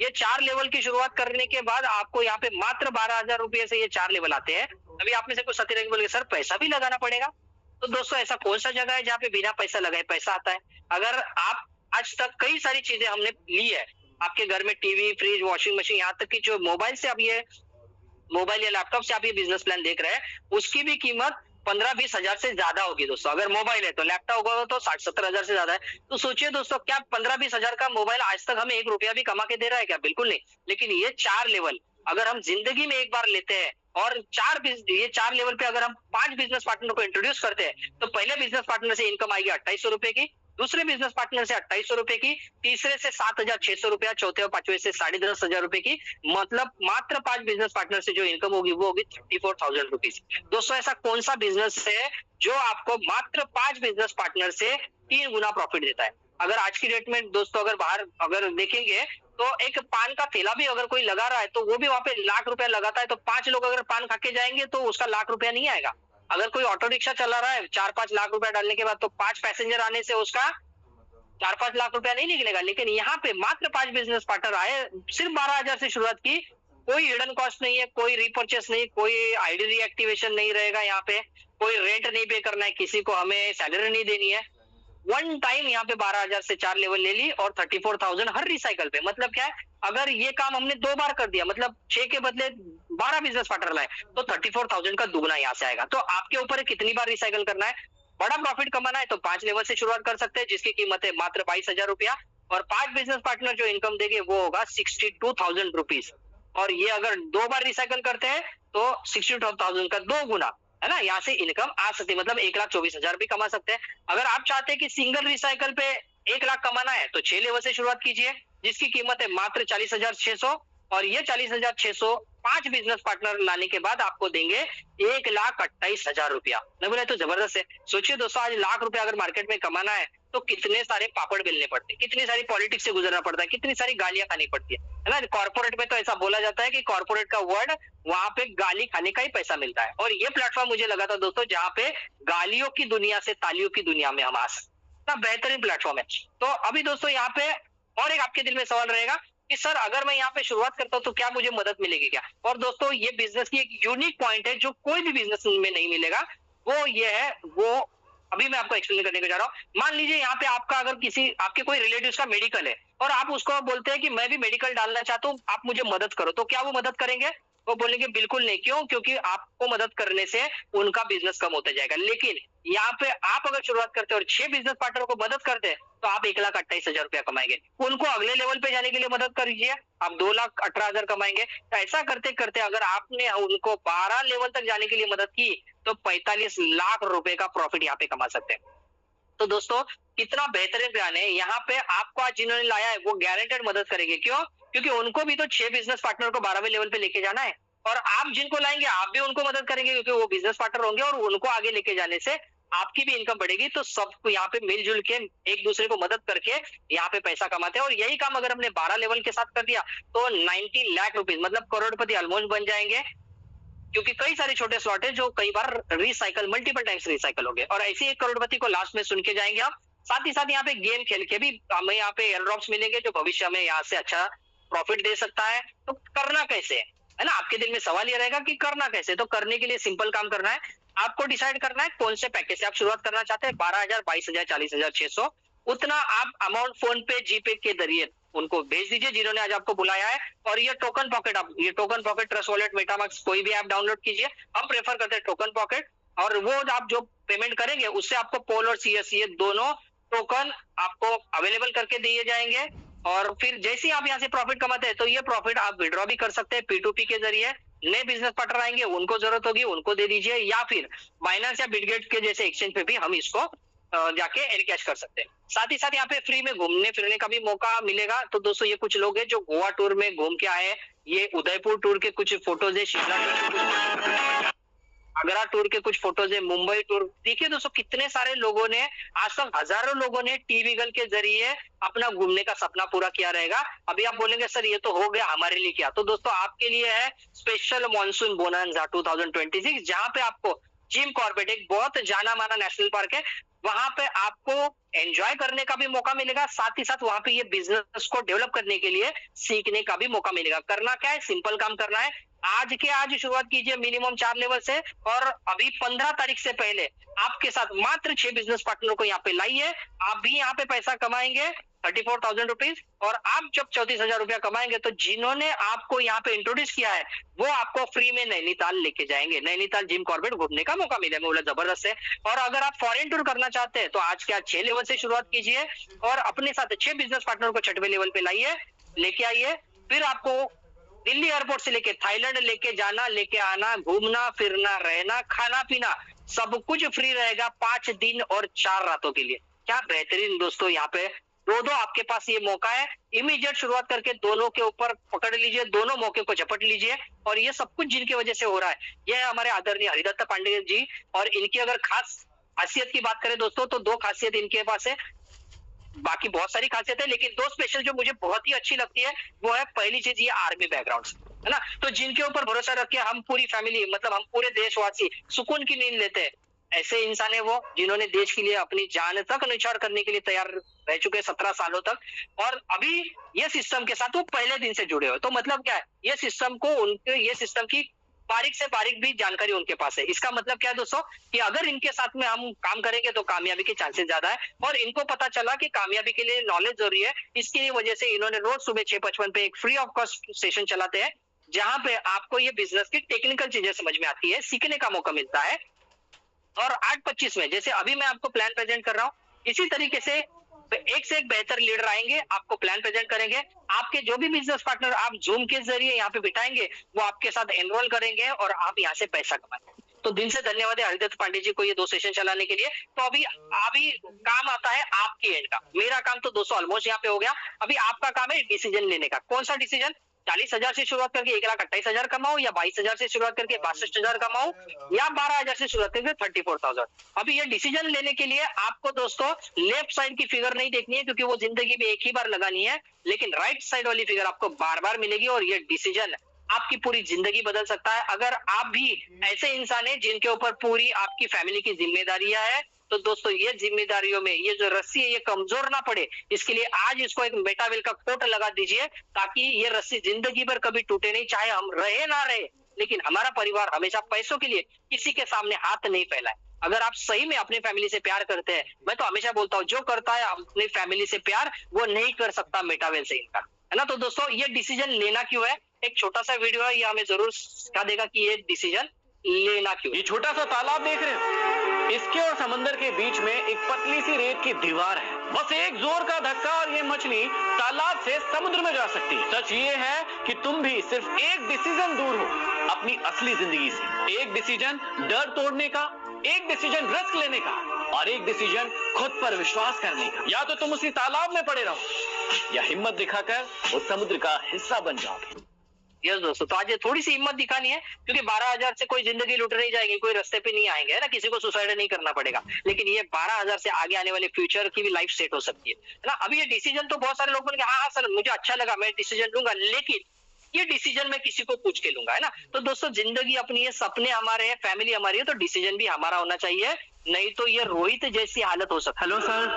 ये 4 लेवल की शुरुआत करने के बाद आपको यहाँ पे मात्र 12,000 रुपए से ये 4 लेवल आते हैं। अभी आप में से कुछ साथी रहेंगे बोलेंगे, सर पैसा भी लगाना पड़ेगा? तो दोस्तों ऐसा कौन सा जगह है जहाँ पे बिना पैसा लगाए पैसा आता है? अगर आप आज तक कई सारी चीजें हमने ली है, आपके घर में टीवी, फ्रिज, वॉशिंग मशीन, यहाँ तक कि जो मोबाइल से अब ये मोबाइल या लैपटॉप से आप ये बिजनेस प्लान देख रहे हैं, उसकी भी कीमत 15-20 हजार से ज्यादा होगी दोस्तों। अगर मोबाइल है तो, लैपटॉप होगा तो 60-70 हजार से ज्यादा है। तो सोचिए दोस्तों, क्या 15-20 हजार का मोबाइल आज तक हमें 1 रुपया भी कमा के दे रहा है क्या? बिल्कुल नहीं। लेकिन ये 4 लेवल अगर हम जिंदगी में एक बार लेते हैं और ये 4 लेवल पे अगर हम 5 बिजनेस पार्टनर को इंट्रोड्यूस करते हैं, तो पहले बिजनेस पार्टनर से इनकम आएगी 2800 रुपए की, दूसरे बिजनेस पार्टनर से 2800 रुपए की, तीसरे से 7,600 रुपया, चौथे और पांचवे से 10,500 रुपए की। मतलब मात्र 5 बिजनेस पार्टनर से जो इनकम होगी वो होगी 34,000 रुपीज। दोस्तों ऐसा कौन सा बिजनेस है जो आपको मात्र 5 बिजनेस पार्टनर से 3 गुना प्रॉफिट देता है? अगर आज की डेट में दोस्तों अगर बाहर अगर देखेंगे तो एक पान का ठेला भी अगर कोई लगा रहा है तो वो भी वहां पे लाख रुपया लगाता है, तो 5 लोग अगर पान खा के जाएंगे तो उसका लाख रुपया नहीं आएगा। अगर कोई ऑटो रिक्शा चला रहा है 4-5 लाख रुपया डालने के बाद, तो 5 पैसेंजर आने से उसका 4-5 लाख रुपया नहीं निकलेगा। लेकिन यहाँ पे मात्र 5 बिजनेस पार्टनर आए, सिर्फ 12,000 से शुरुआत की, कोई हिडन कॉस्ट नहीं है, कोई रीपर्चेस नहीं, कोई आईडी रीएक्टिवेशन नहीं रहेगा, यहाँ पे कोई रेंट नहीं पे करना है, किसी को हमें सैलरी नहीं देनी है। वन टाइम यहाँ पे 12,000 से 4 लेवल ले ली और 34,000 हर रिसाइकल पे। मतलब क्या है, अगर ये काम हमने 2 बार कर दिया, मतलब 6 के बदले 12 बिजनेस पार्टनर लाए, तो 34,000 का दुगना यहाँ से आएगा। तो आपके ऊपर है कितनी बार रिसाइकल करना है। बड़ा प्रॉफिट कमाना है तो 5 लेवल से शुरुआत कर सकते हैं, जिसकी कीमत है मात्र 22,000 रुपया, और 5 बिजनेस पार्टनर जो इनकम देंगे वो होगा 62,000 रुपीज। और ये अगर 2 बार रिसाइकल करते हैं तो 62,000 का 2 गुना, है ना, यहाँ से इनकम आ सकती है। मतलब 1,24,000 भी कमा सकते हैं। अगर आप चाहते हैं कि सिंगल रिसाइकल पे 1 लाख कमाना है तो 6 लेवल से शुरुआत कीजिए, जिसकी कीमत है मात्र 40,600, और ये 40,600 5 बिजनेस पार्टनर लाने के बाद आपको देंगे 1,28,000 रुपया। मैं बोला तो जबरदस्त है। सोचिए दोस्तों, आज लाख रुपया अगर मार्केट में कमाना है तो कितने सारे पापड़ बेलने पड़ते हैं, कितनी सारी पॉलिटिक्स से गुजरना पड़ता है, कितनी सारी गालियां खानी पड़ती है ना। कॉर्पोरेट में तो ऐसा बोला जाता है कि कॉर्पोरेट का वर्ड, वहां पे गाली खाने का ही पैसा मिलता है। और ये प्लेटफॉर्म मुझे लगा था दोस्तों जहाँ पे गालियों की दुनिया से तालियों की दुनिया में हम आ सकते, इतना बेहतरीन प्लेटफॉर्म है। तो अभी दोस्तों यहाँ पे और एक आपके दिल में सवाल रहेगा कि सर अगर मैं यहाँ पे शुरुआत करता हूँ तो क्या मुझे मदद मिलेगी क्या? और दोस्तों ये बिजनेस की एक यूनिक पॉइंट है जो कोई भी बिजनेस में नहीं मिलेगा, वो ये है, वो अभी मैं आपको एक्सप्लेन करने को जा रहा हूँ। मान लीजिए यहाँ पे आपका अगर किसी आपके कोई रिलेटिव का मेडिकल है और आप उसको बोलते हैं कि मैं भी मेडिकल डालना चाहता हूँ, आप मुझे मदद करो, तो क्या वो मदद करेंगे? वो बोलेंगे बिल्कुल नहीं। क्यों? क्योंकि आपको मदद करने से उनका बिजनेस कम होता जाएगा। लेकिन यहाँ पे आप अगर शुरुआत करते हैं और 6 बिजनेस पार्टनर को मदद करते हैं तो आप 1,28,000 रुपया कमाएंगे। उनको अगले लेवल पे जाने के लिए मदद करिए, आप 2,18,000 कमाएंगे। तो ऐसा करते करते अगर आपने उनको 12 लेवल तक जाने के लिए मदद की तो 45 लाख रुपए का प्रॉफिट यहाँ पे कमा सकते हैं। तो दोस्तों कितना बेहतरीन प्लान है। यहाँ पे आपको आज जिन्होंने लाया है वो गारंटेड मदद करेंगे। क्यों? क्योंकि उनको भी तो 6 बिजनेस पार्टनर को 12वें लेवल पे लेके जाना है, और आप जिनको लाएंगे आप भी उनको मदद करेंगे क्योंकि वो बिजनेस पार्टनर होंगे, और उनको आगे लेके जाने से आपकी भी इनकम बढ़ेगी। तो सबको यहाँ पे मिलजुल के एक दूसरे को मदद करके यहाँ पे पैसा कमाते हैं। और यही काम अगर हमने 12 लेवल के साथ कर दिया तो 90 लाख रुपीज, मतलब करोड़पति ऑलमोस्ट बन जाएंगे। क्योंकि कई सारे छोटे स्लॉट है जो कई बार रिसाइकल मल्टीपल टाइम्स रिसाइकल हो गए, और ऐसे एक करोड़पति को लास्ट में सुन के जाएंगे आप। साथ ही साथ यहाँ पे गेम खेल के भी हमें यहाँ पे एयर ड्रॉप्स मिलेंगे जो भविष्य में यहाँ से अच्छा प्रॉफिट दे सकता है। तो करना कैसे है ना, आपके दिल में सवाल ये रहेगा कि करना कैसे। तो करने के लिए सिंपल काम करना है, आपको डिसाइड करना है कौन से पैकेज से आप शुरुआत करना चाहते हैं। 12,000, 22,000, 40,600, उतना आप अमाउंट फोन पे, जीपे के जरिए उनको भेज दीजिए जिन्होंने आज आपको बुलाया है। और ये टोकन पॉकेट, आप ये टोकन पॉकेट, ट्रस्ट वॉलेट, मेटामाक्स, कोई भी ऐप डाउनलोड कीजिए। हम प्रेफर करते हैं टोकन पॉकेट, और वो आप जो पेमेंट करेंगे उससे आपको पोल और सीएस ये दोनों टोकन आपको अवेलेबल करके दिए जाएंगे। और फिर जैसे ही आप यहाँ से प्रॉफिट कमाते हैं तो ये प्रॉफिट आप विड्रॉ भी कर सकते हैं P2P के जरिए। नए बिजनेस पार्टनर आएंगे, उनको जरूरत होगी उनको दे दीजिए, या फिर बाइनेंस या बिटगेट के जैसे एक्सचेंज पे भी हम इसको जाके एनकैश कर सकते हैं। साथ ही साथ यहाँ पे फ्री में घूमने फिरने का भी मौका मिलेगा। तो दोस्तों ये कुछ लोग हैं जो गोवा टूर में घूम के आए, ये उदयपुर टूर के कुछ फोटोज है, शिमला टूर के कुछ आगरा टूर के कुछ फोटोज है, मुंबई टूर। देखिए दोस्तों कितने सारे लोगों ने, आज तक हजारों लोगों ने टी वीगल के जरिए अपना घूमने का सपना पूरा किया रहेगा। अभी आप बोलेंगे सर ये तो हो गया, हमारे लिए क्या? तो दोस्तों आपके लिए है स्पेशल मॉनसून बोनांजा 2026, जहां पे आपको जिम कॉर्बेट, एक बहुत जाना माना नेशनल पार्क है, वहां पे आपको एंजॉय करने का भी मौका मिलेगा, साथ ही साथ वहां पे ये बिजनेस को डेवलप करने के लिए सीखने का भी मौका मिलेगा। करना क्या है, सिंपल काम करना है। आज के आज शुरुआत कीजिए मिनिमम 4 लेवल से, और अभी 15 तारीख से पहले आपके साथ मात्र 6 बिजनेस पार्टनर को यहाँ पे लाइए। आप भी यहाँ पे पैसा कमाएंगे 34,000 रुपीज, और आप जब 34,000 रुपया कमाएंगे तो जिन्होंने आपको यहाँ पे इंट्रोड्यूस किया है वो आपको फ्री में नैनीताल लेके जाएंगे। नैनीताल जिम कॉर्बेट घूमने का मौका मिलेगा, बोला जबरदस्त है। और अगर आप फॉरेन टूर करना चाहते हैं तो आज के आज 6 लेवल से शुरुआत कीजिए, और अपने साथ 6 बिजनेस पार्टनर को 6वें लेवल पे लाइए, लेके आइए। फिर आपको दिल्ली एयरपोर्ट से लेके थाईलैंड लेके जाना, लेके आना, घूमना फिरना, रहना, खाना पीना सब कुछ फ्री रहेगा 5 दिन और 4 रातों के लिए। क्या बेहतरीन दोस्तों, यहाँ पे दो आपके पास ये मौका है। इमीडिएट शुरुआत करके दोनों के ऊपर पकड़ लीजिए, दोनों मौके को झपट लीजिए। और ये सब कुछ जिनकी वजह से हो रहा है, ये है हमारे आदरणीय हरिदत्त पांडे जी। और इनकी अगर खास खासियत की बात करें दोस्तों, तो 2 खासियत इनके पास है। बाकी बहुत सारी खासियत है, लेकिन 2 स्पेशल जो मुझे बहुत ही अच्छी लगती है वो है, पहली चीज ये आर्मी बैकग्राउंड है ना, तो जिनके ऊपर भरोसा रख के हम पूरी फैमिली, मतलब हम पूरे देशवासी सुकून की नींद लेते हैं। ऐसे इंसान है वो जिन्होंने देश के लिए अपनी जान तक न्यौछावर करने के लिए तैयार रह चुके 17 सालों तक, और अभी ये सिस्टम के साथ वो पहले दिन से जुड़े हुए। तो मतलब क्या है, ये सिस्टम को, उनके ये सिस्टम की बारीक से बारीक भी जानकारी उनके पास है। इसका मतलब क्या है दोस्तों, कि अगर इनके साथ में हम काम करेंगे तो कामयाबी के चांसेस ज्यादा है। और इनको पता चला कि कामयाबी के लिए नॉलेज जरूरी है, इसकी वजह से इन्होंने रोज सुबह 6:55 पे एक फ्री ऑफ कॉस्ट सेशन चलाते हैं, जहां पे आपको ये बिजनेस की टेक्निकल चीजें समझ में आती है, सीखने का मौका मिलता है। और 8:25 में, जैसे अभी मैं आपको प्लान प्रेजेंट कर रहा हूँ, इसी तरीके से एक से एक बेहतर लीडर आएंगे, आपको प्लान प्रेजेंट करेंगे। आपके जो भी बिजनेस पार्टनर आप जूम के जरिए यहाँ पे बिठाएंगे, वो आपके साथ एनरोल करेंगे और आप यहाँ से पैसा कमाएंगे। तो दिल से धन्यवाद है हरिदत्त पांडे जी को ये 2 सेशन चलाने के लिए। तो अभी अभी काम आता है आपकी एंड का। मेरा काम तो दोस्तों ऑलमोस्ट यहाँ पे हो गया। अभी आपका काम है डिसीजन लेने का। कौन सा डिसीजन? 40,000 से शुरुआत करके 1,28,000 कमाओ, या 22,000 से शुरुआत करके 62,000 कमाओ, या 12,000 से शुरुआत करके 34,000। अभी ये डिसीजन लेने के लिए आपको दोस्तों लेफ्ट साइड की फिगर नहीं देखनी है, क्योंकि वो जिंदगी में एक ही बार लगानी है, लेकिन राइट साइड वाली फिगर आपको बार बार मिलेगी, और ये डिसीजन आपकी पूरी जिंदगी बदल सकता है। अगर आप भी ऐसे इंसान हैं जिनके ऊपर पूरी आपकी फैमिली की जिम्मेदारियां है, तो दोस्तों ये जिम्मेदारियों में ये जो रस्सी है ये कमजोर ना पड़े, इसके लिए आज इसको एक मेटावेल का कोट लगा दीजिए, ताकि ये रस्सी जिंदगी भर कभी टूटे नहीं। चाहे हम रहे ना रहे, लेकिन हमारा परिवार हमेशा पैसों के लिए किसी के सामने हाथ नहीं फैलाए। अगर आप सही में अपनी फैमिली से प्यार करते हैं, मैं तो हमेशा बोलता हूँ, जो करता है अपनी फैमिली से प्यार, वो नहीं कर सकता मेटावेल से इनकार, है ना। तो दोस्तों ये डिसीजन लेना क्यों है, एक छोटा सा वीडियो है, ये हमें जरूर सिखा देगा कि ये डिसीजन लेना क्यों। ये छोटा सा तालाब देख रहे हो, इसके और समंदर के बीच में एक पतली सी रेत की दीवार है। बस एक जोर का धक्का और ये मछली तालाब से समुद्र में जा सकती है। सच ये है कि तुम भी सिर्फ एक डिसीजन दूर हो अपनी असली जिंदगी से। एक डिसीजन डर तोड़ने का, एक डिसीजन रिस्क लेने का, और एक डिसीजन खुद पर विश्वास करने का। या तो तुम उसी तालाब में पड़े रहो, या हिम्मत दिखाकर उस समुद्र का हिस्सा बन जाओगे। यस दोस्तों, तो आज ये थोड़ी सी हिम्मत दिखानी है, क्योंकि 12,000 से कोई जिंदगी लूट नहीं जाएगी, कोई रास्ते पे नहीं आएंगे, है ना, किसी को सुसाइड नहीं करना पड़ेगा। लेकिन ये 12,000 से आगे आने वाले फ्यूचर की भी लाइफ सेट हो सकती है ना। अभी ये डिसीजन तो बहुत सारे लोग बोलेंगे हाँ सर मुझे अच्छा लगा, मैं डिसीजन लूंगा, लेकिन ये डिसीजन मैं किसी को पूछ के लूंगा, है ना। तो दोस्तों जिंदगी अपनी है, सपने हमारे हैं, फैमिली हमारी है, तो डिसीजन भी हमारा होना चाहिए, नहीं तो ये रोहित जैसी हालत हो सकती है। Hello sir.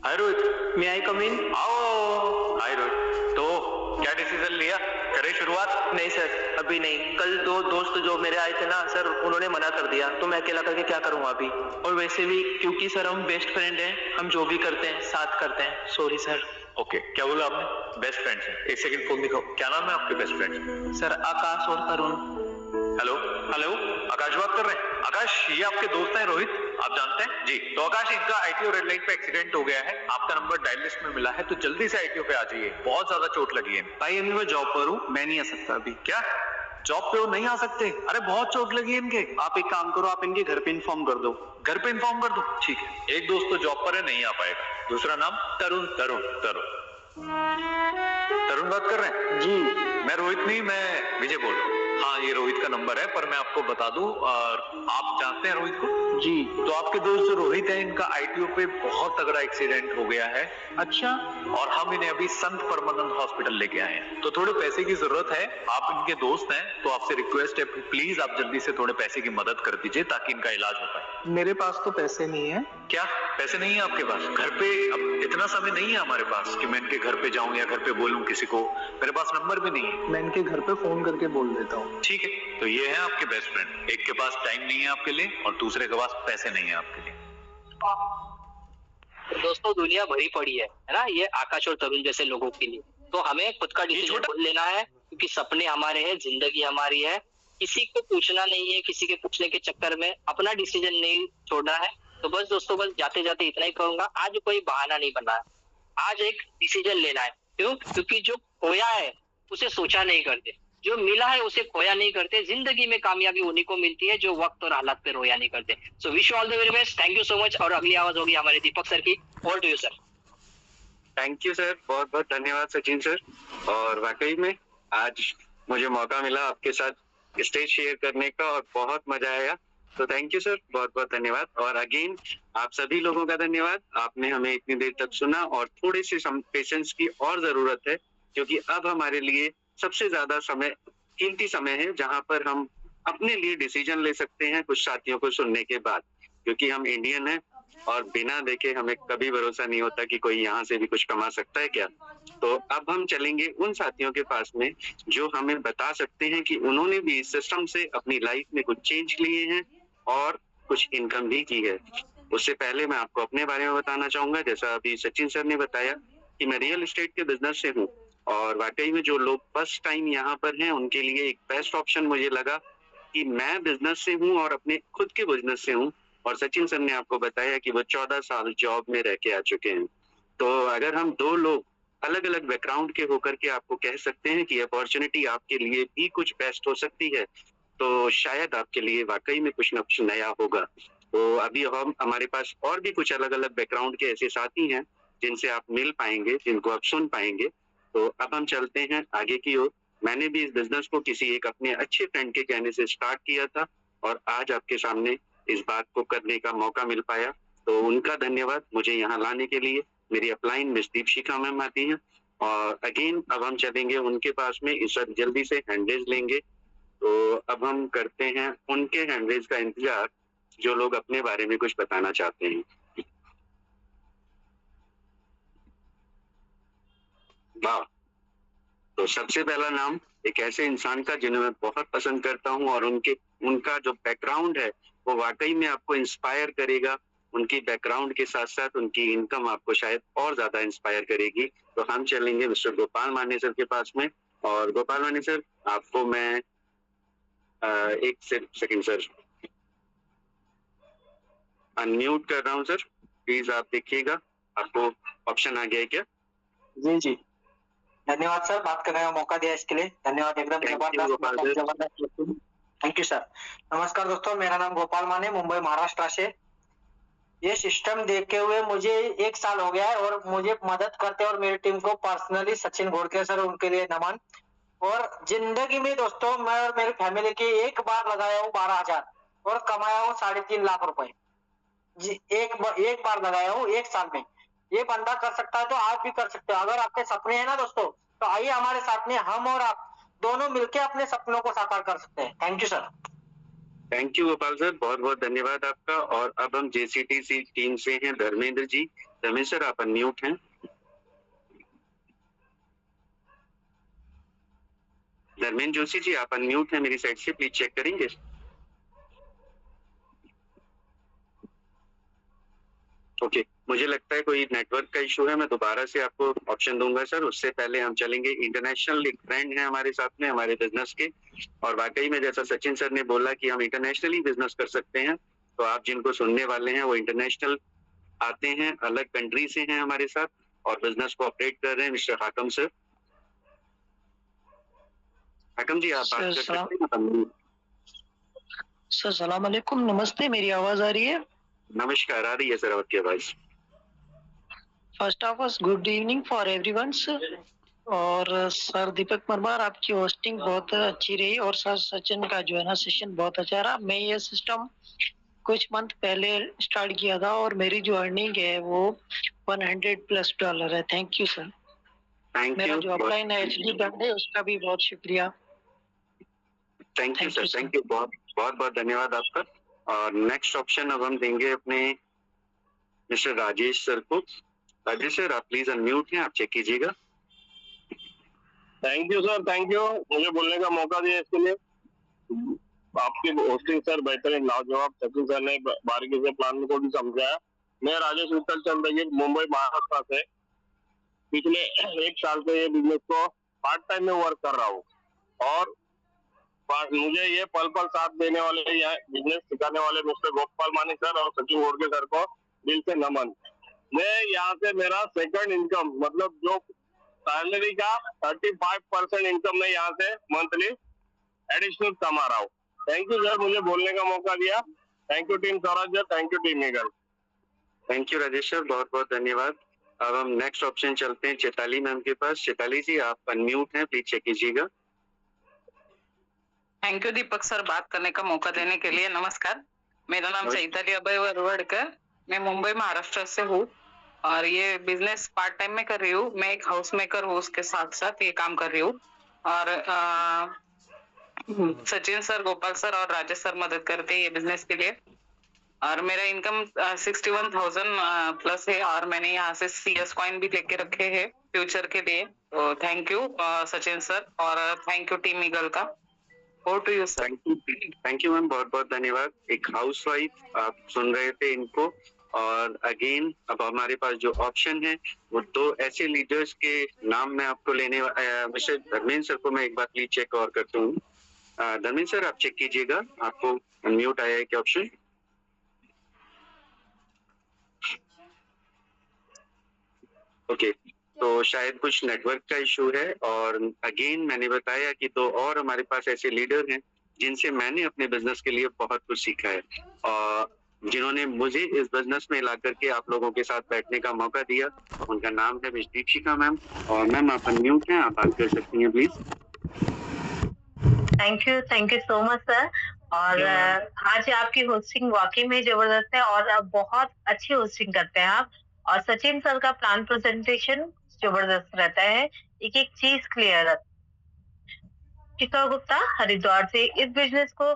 Hi Rohit, may I come in? आओ। हाय रोहित, तो क्या डिसीजन लिया, करें शुरुआत? नहीं सर अभी नहीं, कल 2 दोस्त जो मेरे आए थे ना सर, उन्होंने मना कर दिया, तो मैं अकेला करके क्या करूंगा अभी। और वैसे भी क्योंकि सर हम बेस्ट फ्रेंड हैं, हम जो भी करते हैं साथ करते हैं। Sorry sir. ओके, क्या बोला आपने? बेस्ट फ्रेंड्स हैं। एक सेकंड फोन दिखाओ, क्या नाम है आपके बेस्ट फ्रेंड? सर आकाश और तरुण। हेलो हेलो, आकाश बात कर रहे हैं? आकाश ये आपके दोस्त हैं रोहित, आप जानते हैं जी। तो आकाश इनका आईटीओ रेड लाइट पे एक्सीडेंट हो गया है, आपका नंबर डायल लिस्ट में मिला है, तो जल्दी से आईटीओ पे आ जाइए, बहुत ज्यादा चोट लगी है। भाई अभी मैं जॉब पर हूँ, मैं नहीं आ सकता अभी। क्या जॉब पे हो, नहीं आ सकते? अरे बहुत चोट लगी है इनके। आप एक काम करो, आप इनके घर पे इन्फॉर्म कर दो। घर पे इन्फॉर्म कर दो, ठीक है। एक दोस्त तो जॉब पर है, नहीं आ पाएगा। दूसरा नाम? तरुण। तरुण तरुण तरुण बात कर रहे हैं जी। मैं रोहित नहीं, मैं विजय बोल रहा हूँ। हाँ, ये रोहित का नंबर है, पर मैं आपको बता दूं, आप जानते हैं रोहित को? जी। तो आपके दोस्त जो रोहित है, इनका आईटीओ पे बहुत तगड़ा एक्सीडेंट हो गया है। अच्छा। और हम इन्हें अभी संत परमानंद हॉस्पिटल लेके आए हैं। तो थोड़े पैसे की जरूरत है, आप इनके दोस्त हैं, तो आपसे रिक्वेस्ट है प्लीज आप जल्दी से थोड़े पैसे की मदद कर दीजिए ताकि इनका इलाज हो पाए। मेरे पास तो पैसे नहीं है। क्या पैसे नहीं है आपके पास? घर पे अब इतना समय नहीं है हमारे पास कि मैं इनके घर पे जाऊं या घर पे बोलूं किसी को। मेरे पास नंबर भी नहीं है। मैं इनके घर पे फोन करके बोल देता हूँ। ठीक है, तो ये है आपके बेस्ट फ्रेंड। एक के पास टाइम नहीं है आपके लिए और दूसरे के पास पैसे नहीं है आपके लिए। दोस्तों दुनिया भरी पड़ी है ना, ये आकाश और तरुण जैसे लोगों के लिए। तो हमें खुद का डिसीजन खुद लेना है, क्योंकि सपने हमारे हैं, जिंदगी हमारी है। किसी को पूछना नहीं है, किसी के पूछने के चक्कर में अपना डिसीजन नहीं छोड़ना है। तो बस दोस्तों, बस जाते जाते इतना ही कहूंगा, आज कोई बहाना नहीं बनना है, आज एक डिसीजन लेना है। क्यों? क्योंकि जो खोया है उसे सोचा नहीं करते, जो मिला है उसे खोया नहीं करते। जिंदगी में कामयाबी उन्हीं को मिलती है जो वक्त और हालात पे रोया नहीं करते। So wish you all the very best, thank you so much. और अगली आवाज होगी हमारे दीपक सर की। Over to you sir. Thank you sir, बहुत बहुत धन्यवाद सचिन सर। और वाकई में आज मुझे मौका मिला आपके साथ स्टेज शेयर करने का और बहुत मजा आया। तो थैंक यू सर, बहुत बहुत धन्यवाद। और अगेन आप सभी लोगों का धन्यवाद, आपने हमें इतनी देर तक सुना। और थोड़े से पेशेंस की और जरूरत है, क्योंकि अब हमारे लिए सबसे ज्यादा समय कीमती समय है जहां पर हम अपने लिए डिसीजन ले सकते हैं कुछ साथियों को सुनने के बाद। क्योंकि हम इंडियन हैं और बिना देखे हमें कभी भरोसा नहीं होता कि कोई यहाँ से भी कुछ कमा सकता है क्या। तो अब हम चलेंगे उन साथियों के पास में जो हमें बता सकते हैं कि उन्होंने भी इस सिस्टम से अपनी लाइफ में कुछ चेंज लिए हैं और कुछ इनकम भी की है। उससे पहले मैं आपको अपने बारे में बताना चाहूंगा। जैसा अभी सचिन सर ने बताया कि मैं रियल एस्टेट के बिजनेस से हूँ, और वाकई में जो लोग फर्स्ट टाइम यहाँ पर हैं उनके लिए एक बेस्ट ऑप्शन मुझे लगा कि मैं बिजनेस से हूँ और अपने खुद के बिजनेस से हूँ। और सचिन सर ने आपको बताया कि वो 14 साल जॉब में रह के आ चुके हैं। तो अगर हम दो लोग अलग अलग बैकग्राउंड के होकर के आपको कह सकते हैं कि अपॉर्चुनिटी आपके लिए भी कुछ बेस्ट हो सकती है, तो शायद आपके लिए वाकई में कुछ न कुछ नया होगा। तो अभी हम हमारे पास और भी कुछ अलग अलग बैकग्राउंड के ऐसे साथी हैं जिनसे आप मिल पाएंगे, जिनको आप सुन पाएंगे। तो अब हम चलते हैं आगे की ओर। मैंने भी इस बिजनेस को किसी एक अपने अच्छे फ्रेंड के कहने से स्टार्ट किया था और आज आपके सामने इस बात को करने का मौका मिल पाया। तो उनका धन्यवाद मुझे यहाँ लाने के लिए। मेरी अपलाइन मिस दीपशिखा मैम आती हैं। और अगेन अब हम चलेंगे उनके पास में, इस वक्त जल्दी से हैंडरेज लेंगे। तो अब हम करते हैं उनके हैंडरेज का इंतजार, जो लोग अपने बारे में कुछ बताना चाहते हैं। वाह, तो सबसे पहला नाम एक ऐसे इंसान का जिन्हें मैं बहुत पसंद करता हूं और उनका जो बैकग्राउंड है वो वाकई में आपको इंस्पायर करेगा। उनकी बैकग्राउंड के साथ साथ उनकी इनकम आपको शायद और ज्यादा इंस्पायर करेगी। तो हम चलेंगे मिस्टर गोपाल माने सर के पास में। और गोपाल माने सर, आपको मैं एक सेकंड सर अनम्यूट कर रहा हूं सर, प्लीज आप देखिएगा आपको ऑप्शन आ गया है क्या? जी जी, धन्यवाद सर, बात करने का मौका दिया इसके लिए धन्यवाद। एकदम जबरदस्त, थैंक यू सर। नमस्कार दोस्तों, मेरा नाम गोपाल माने, मुंबई महाराष्ट्र से। ये सिस्टम देखे हुए मुझे 1 साल हो गया है और मुझे मदद करते और मेरी टीम को पर्सनली सचिन घोड़के सर, उनके लिए नमन। और जिंदगी में दोस्तों मैं और मेरी फैमिली की एक बार लगाया हूँ 12,000 और कमाया हूँ 3.5 लाख रुपए जी। एक बार लगाया हूँ 1 साल में। ये बंदा कर सकता है तो आप भी कर सकते हो। अगर आपके सपने हैं ना दोस्तों, तो आइए हमारे साथ में, हम और आप दोनों मिलकर अपने सपनों को साकार कर सकते हैं। Thank you sir. Thank you Gopal sir, बहुत बहुत धन्यवाद आपका। और अब हम जेसीटीसी टीम से हैं धर्मेंद्र जी। धर्मेंद्र सर, आप अनम्यूट हैं। धर्मेंद्र जोशी जी, आप अनम्यूट हैं मेरी साइड से, प्लीज चेक करेंगे। ओके, मुझे लगता है कोई नेटवर्क का इशू है, मैं दोबारा से आपको ऑप्शन दूंगा सर। उससे पहले हम चलेंगे इंटरनेशनल। एक फ्रेंड है हमारे साथ में हमारे बिजनेस के, और वाकई में जैसा सचिन सर ने बोला कि हम इंटरनेशनली बिजनेस कर सकते हैं, तो आप जिनको सुनने वाले हैं वो इंटरनेशनल आते हैं, अलग कंट्री से हैं हमारे साथ और बिजनेस को ऑपरेट कर रहे हैं, मिस्टर हाकम सर। हाकम जी, आप बात कर सकते हैं? सर सलाम अलैकुम, नमस्ते, मेरी आवाज आ रही है? नमस्कार, आ रही है सर आपकी आवाज। First of all good evening for everyone sir. और सर दीपक परमार, आपकी होस्टिंग बहुत अच्छी रही और सर सचिन का जो है ना सेशन बहुत अच्छा रहा। मैं ये सिस्टम कुछ मंथ पहले स्टार्ट किया था और मेरी जो अर्निंग है वो $100+ है। Thank you sir. थैंक मेरा यू। जो अपलाइन है HD बैंक है उसका भी बहुत शुक्रिया। Thank you Thank you, sir, sir. Thank you, बहुत बहुत बहुत धन्यवाद आपका। और नेक्स्ट ऑप्शन अब हम देंगे अपने मिस्टर राजेश सर को। राजेश सर, आप प्लीज अनम्यूट हैं, आप चेक कीजिएगा। Thank you sir, thank you मुझे बोलने का मौका दिया इसके लिए। आपकी होस्टिंग सर बेहतरीन, लाजवाब। सचिन सर ने बारीकी से प्लान को भी समझाया। मैं राजेश विठल चंद्रगिर, मुंबई महाराष्ट्र से पिछले 1 साल से ये बिजनेस को पार्ट टाइम में वर्क कर रहा हूँ और मुझे ये पल पल साथ देने वाले, यह बिजनेस सिखाने वाले मिस्टर गोपाल मानी सर और सचिन गोडके सर को दिल से नमन। मैं यहाँ से मेरा सेकंड इनकम, मतलब जो सैलरी का 35% इनकम मैं यहाँ से मंथली एडिशनल कमा रहा हूँ। थैंक यू सर, मुझे बोलने का मौका दिया। Thank you team Swaraj, thank you team eagle. Thank you Rajesh sir, बहुत बहुत धन्यवाद। अब हम नेक्स्ट ऑप्शन चलते हैं चैताली मैम के पास। चैताली जी, आप अनम्यूट हैं, प्लीज चेक कीजिएगा। थैंक यू दीपक सर, बात करने का मौका देने के लिए। नमस्कार, मेरा नाम चैताली अभय वरवड़कर, मैं मुंबई महाराष्ट्र से हूँ और ये बिजनेस पार्ट टाइम में कर रही हूँ। मैं एक हाउस मेकर हूँ, उसके साथ साथ ये काम कर रही हूँ और सचिन सर, गोपाल सर और राजेश सर मदद करते हैं ये बिजनेस के लिए। और मेरा इनकम 61,000 प्लस है और मैंने यहाँ से CS कॉइन भी लेके रखे हैं फ्यूचर के लिए। तो थैंक यू सचिन सर और थैंक यू टीम ईगल का। Over to you sir. Thank you ma'am, बहुत बहुत धन्यवाद। एक हाउसवाइफ, आप सुन रहे थे इनको। और अगेन अब हमारे पास जो ऑप्शन है वो 2 ऐसे लीडर्स के नाम मैं आपको लेने, मिस्टर धर्मेंद्र सर को मैं एक बार प्लीज चेक और करता हूँ। धर्मेंद्र सर, आप चेक कीजिएगा, आपको अनम्यूट आया है क्या ऑप्शन? ओके, तो शायद कुछ नेटवर्क का इशू है। और अगेन मैंने बताया कि 2 और हमारे पास ऐसे लीडर हैं जिनसे मैंने अपने बिजनेस के लिए बहुत कुछ सीखा है और जिन्होंने मुझे इस बिजनेस में ला करके आप लोगों के साथ बैठने का मौका दिया। उनका नाम है मिस दीक्षिका मैम। और मैम, आप अनम्यूट हैं, आप बात कर सकती हैं please. Thank you so much sir. और आज आपकी होस्टिंग वाकई में जबरदस्त है और आप बहुत अच्छी होस्टिंग करते हैं आप। और सचिन सर का प्लान प्रेजेंटेशन जबरदस्त रहता है, एक एक चीज क्लियर है। चिका गुप्ता हरिद्वार से इस बिजनेस को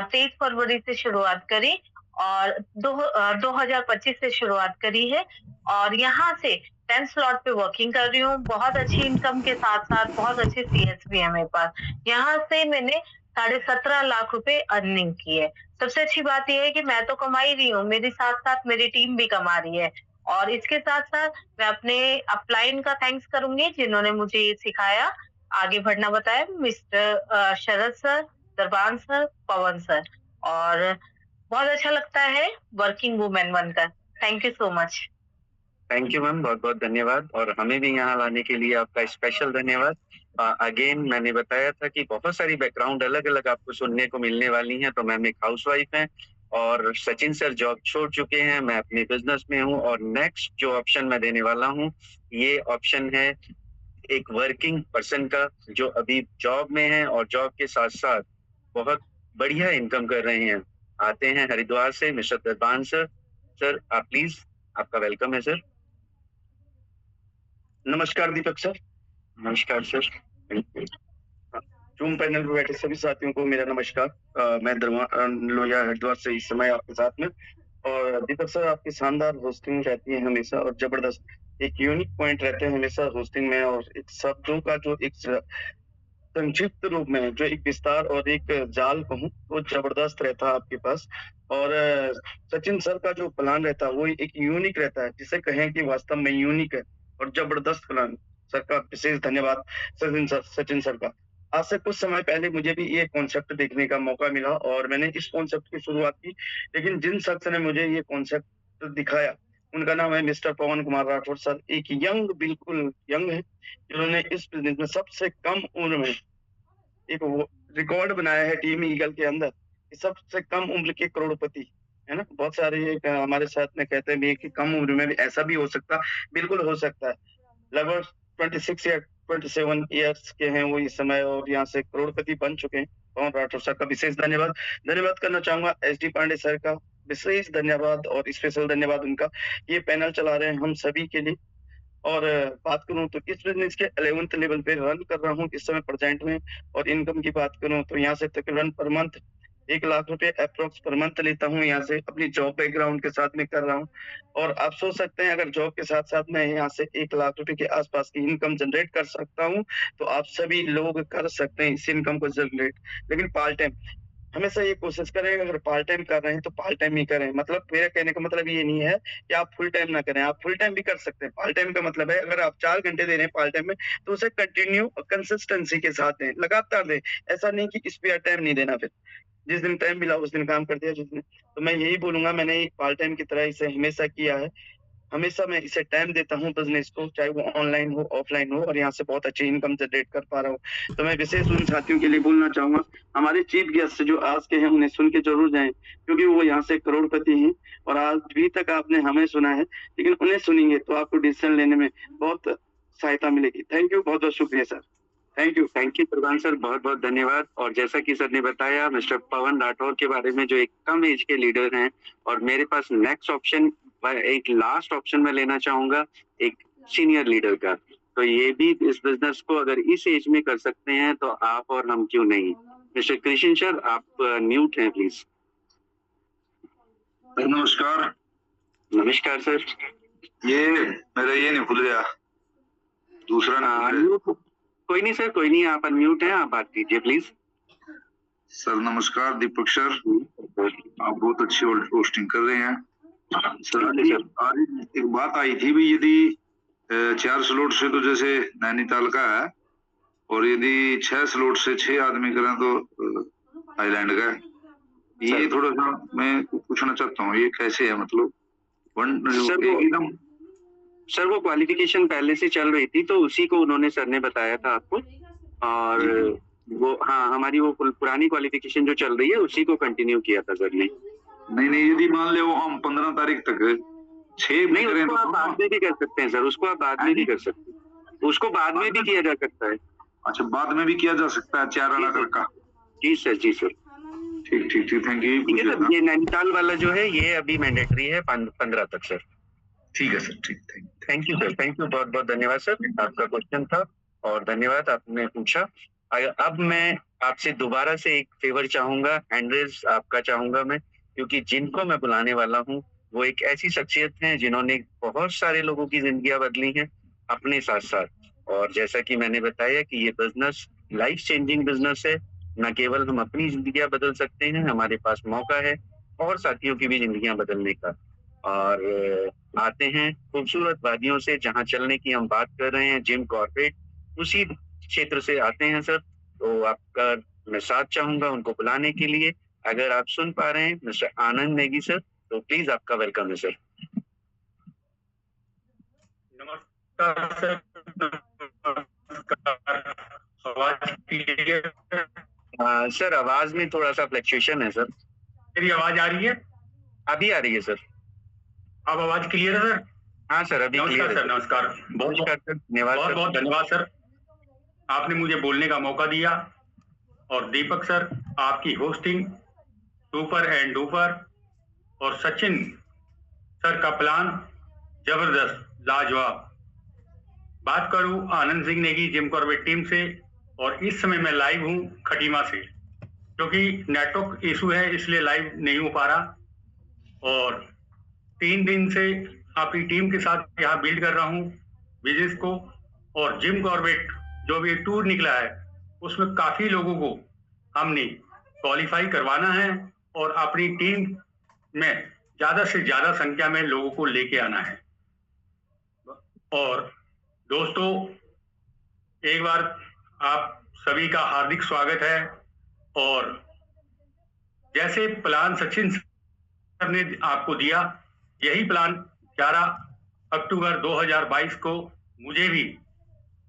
23 फरवरी से शुरुआत करी और 2025 से शुरुआत करी है और यहाँ से 10 स्लॉट पे वर्किंग कर रही हूँ। बहुत अच्छी इनकम के साथ साथ बहुत अच्छे CS भी है मेरे पास। यहाँ से मैंने 17.5 लाख रुपए अर्निंग की है। सबसे अच्छी बात यह है कि मैं तो कमा ही रही हूँ, मेरे साथ साथ मेरी टीम भी कमा रही है। और इसके साथ साथ मैं अपने अपलाइन का थैंक्स करूंगी जिन्होंने मुझे ये सिखाया, आगे बढ़ना बताया, मिस्टर शरद सर, दरबान सर, पवन सर। और बहुत अच्छा लगता है वर्किंग वुमेन बनकर। Thank you so much. Thank you ma'am, बहुत बहुत धन्यवाद। और हमें भी यहाँ लाने के लिए आपका स्पेशल धन्यवाद। अगेन मैंने बताया था कि बहुत सारी बैकग्राउंड अलग अलग आपको सुनने को मिलने वाली हैं। तो मैम एक हाउसवाइफ हैं और सचिन सर जॉब छोड़ चुके हैं, मैं अपने बिजनेस में हूँ। और नेक्स्ट जो ऑप्शन मैं देने वाला हूँ ये ऑप्शन है एक वर्किंग पर्सन का जो अभी जॉब में है और जॉब के साथ साथ बहुत बढ़िया इनकम कर रहे हैं। आते हैं हरिद्वार से मिस्टर दरबान सर। सर आप प्लीज, आपका वेलकम है सर। नमस्कार दीपक सर। नमस्कार सर। जूम पैनल पर बैठे सभी साथियों को मेरा नमस्कार। मैं लोहिया हरिद्वार से इस समय आपके साथ में। और दीपक सर, आपकी शानदार होस्टिंग रहती है हमेशा और जबरदस्त एक यूनिक पॉइंट रहते हैं हमेशा होस्टिंग में। और एक शब्दों का जो एक संक्षिप्त रूप में जो एक विस्तार और एक जाल कहूँ वो जबरदस्त रहता है आपके पास। और सचिन सर का जो प्लान रहता है वो एक यूनिक रहता है, जिसे कहें कि वास्तव में यूनिक है और जबरदस्त प्लान। सर का विशेष धन्यवाद सचिन सर का। आज से कुछ समय पहले मुझे भी ये कॉन्सेप्ट देखने का मौका मिला और मैंने इस कॉन्सेप्ट की शुरुआत की। लेकिन जिन शख्स ने मुझे ये कॉन्सेप्ट दिखाया उनका नाम है मिस्टर पवन कुमार राठौर सर। एक यंग, बिल्कुल यंग है, जिन्होंने इस बिजनेस में सबसे कम उम्र में एक रिकॉर्ड बनाया है टीम ईगल के अंदर। सबसे कम उम्र के करोड़पति है ना। बहुत सारे हमारे साथ में कहते हैं कि कम उम्र में भी ऐसा भी हो सकता, बिल्कुल हो सकता है। लगभग 26 या 6.7 ईयर्स के हैं वो इस समय, और यहाँ से करोड़पति बन चुके हैं। पवन राठौर सर का विशेष धन्यवाद करना चाहूंगा। SD पांडे सर का विशेष धन्यवाद और स्पेशल धन्यवाद उनका, ये पैनल चला रहे हैं हम सभी के लिए। और बात करूं तो इस बिजनेस के 11th लेवल पे रन कर रहा हूं इस समय प्रेजेंट में। और इनकम की बात करूं तो यहाँ से तकरीबन पर मंथ 1 लाख रुपए अप्रोक्स पर मंथ लेता हूं, यहाँ से अपनी जॉब बैकग्राउंड के साथ में कर रहा हूं। और आप सोच सकते हैं अगर जॉब के साथ साथ मैं यहाँ से 1 लाख रुपए के आसपास की इनकम जनरेट कर सकता हूं, तो आप सभी लोग कर सकते हैं इस इनकम को जनरेट, लेकिन पार्ट टाइम। हमेशा ये कोशिश करें अगर पार्ट टाइम कर रहे हैं तो पार्ट टाइम ही करें। मतलब मेरा कहने का मतलब ये नहीं है कि आप फुल टाइम ना करें, आप फुल टाइम भी कर सकते हैं। पार्ट टाइम का मतलब है अगर आप 4 घंटे दे रहे हैं पार्ट टाइम में, तो उसे कंटिन्यू कंसिस्टेंसी के साथ दें, लगातार दें। ऐसा नहीं कि स्पेयर टाइम नहीं देना, फिर जिस दिन टाइम मिला उस दिन काम कर दिया जिस दिन। तो मैं यही बोलूंगा, मैंने एक पार्ट टाइम की तरह इसे हमेशा किया है। हमेशा मैं इसे टाइम देता हूँ बिजनेस को, चाहे वो ऑनलाइन हो ऑफलाइन हो, और यहाँ से बहुत अच्छी इनकम जनरेट कर पा रहा हूँ। तो मैं विशेष उन साथियों के लिए बोलना चाहूंगा, हमारे चीफ गेस्ट जो आज के हैं उन्हें सुन के जरूर जाएं, क्योंकि वो यहाँ से करोड़पति हैं और आज भी तक आपने हमें सुना है, लेकिन उन्हें सुनेंगे तो आपको डिसीजन लेने में बहुत सहायता मिलेगी। थैंक यू, बहुत बहुत शुक्रिया sir. Thank you Pradhan sir, बहुत बहुत धन्यवाद। और जैसा कि सर ने बताया मिस्टर पवन राठौर के बारे में, जो एक कम एज के लीडर हैं, और मेरे पास नेक्स्ट ऑप्शन, एक लास्ट ऑप्शन में लेना चाहूंगा एक सीनियर लीडर का। तो ये भी इस बिजनेस को अगर इस एज में कर सकते हैं तो आप और हम क्यों नहीं। मिस्टर कृष्ण सर, आप म्यूट हैं प्लीज। नमस्कार। नमस्कार सर। ये मेरा ये नहीं खुल गया, दूसरा अनम्यूट। कोई नहीं सर, कोई नहीं, आप अनम्यूट हैं, आप बात कीजिए प्लीज। सर नमस्कार, दीपक सर, आप बहुत अच्छी होस्टिंग कर रहे हैं सर। आज एक बात आई थी भी, यदि 4 स्लॉट से तो जैसे नैनीताल का है, और यदि 6 स्लॉट से 6 आदमी करें तो आइलैंड का है। ये थोड़ा सा मैं पूछना चाहता हूँ, ये कैसे है? मतलब एकदम सर वो क्वालिफिकेशन पहले से चल रही थी, तो उसी को उन्होंने सर ने बताया था आपको। और वो हाँ, हमारी वो पुरानी क्वालिफिकेशन जो चल रही है उसी को कंटिन्यू किया था सर ने। नहीं, यदि मान ले वो हम 15 तारीख तक 6 नहीं, उसको आप बाद में भी कर सकते हैं सर, उसको आप बाद में भी कर सकते हैं, उसको बाद में भी किया जा सकता है। अच्छा, बाद में भी किया जा सकता है 4 अलग का? जी सर, जी सर। ठीक, थैंक यू। ठीक है सर, ये नैनीताल वाला जो है ये अभी मैंडेटरी है 15 तक सर। ठीक है सर, ठीक, thank you sir, thank you, बहुत बहुत धन्यवाद सर। आपका क्वेश्चन था और धन्यवाद आपने पूछा। अब मैं आपसे दोबारा से एक फेवर चाहूंगा, हैंडरेज आपका चाहूंगा मैं, क्योंकि जिनको मैं बुलाने वाला हूँ वो एक ऐसी शख्सियत हैं जिन्होंने बहुत सारे लोगों की जिंदगियां बदली हैं अपने साथ साथ। और जैसा कि मैंने बताया कि ये बिजनेस लाइफ चेंजिंग बिजनेस है। न केवल हम अपनी जिंदगियां बदल सकते हैं, हमारे पास मौका है और साथियों की भी जिंदगियां बदलने का। और आते हैं खूबसूरत वादियों से, जहां चलने की हम बात कर रहे हैं, जिम कॉर्पोरेट, उसी क्षेत्र से आते हैं सर। तो आपका मैं साथ चाहूंगा उनको बुलाने के लिए। अगर आप सुन पा रहे हैं मिस्टर आनंद नेगी सर, तो प्लीज आपका वेलकम है सर। नमस्कार सर। सर आवाज में थोड़ा सा फ्लक्चुएशन है सर। मेरी आवाज आ रही है? अभी आ रही है सर। अब आवाज क्लियर है सर? हाँ सर, अभी क्लियर है। सर नमस्कार, बहुत बहुत धन्यवाद सर, आपने मुझे बोलने का मौका दिया। और दीपक सर, आपकी होस्टिंग सुपर एंड डुपर, और सचिन सर का प्लान जबरदस्त, लाजवाब। बात करूं Anand Singh Negi Jim Corbett team से, और इस समय मैं लाइव हूं खटीमा से, क्योंकि नेटवर्क इशू है इसलिए लाइव नहीं हो पा रहा। और 3 दिन से आपकी टीम के साथ यहाँ बिल्ड कर रहा हूँ बिजनेस को। और जिम कॉर्बेट जो भी टूर निकला है उसमें काफी लोगों को हमने क्वालिफाई करवाना है, और अपनी टीम में ज्यादा से ज्यादा संख्या में लोगों को लेके आना है। और दोस्तों, एक बार आप सभी का हार्दिक स्वागत है। और जैसे प्लान सचिन सर ने आपको दिया, यही प्लान 11 अक्टूबर 2022 को मुझे भी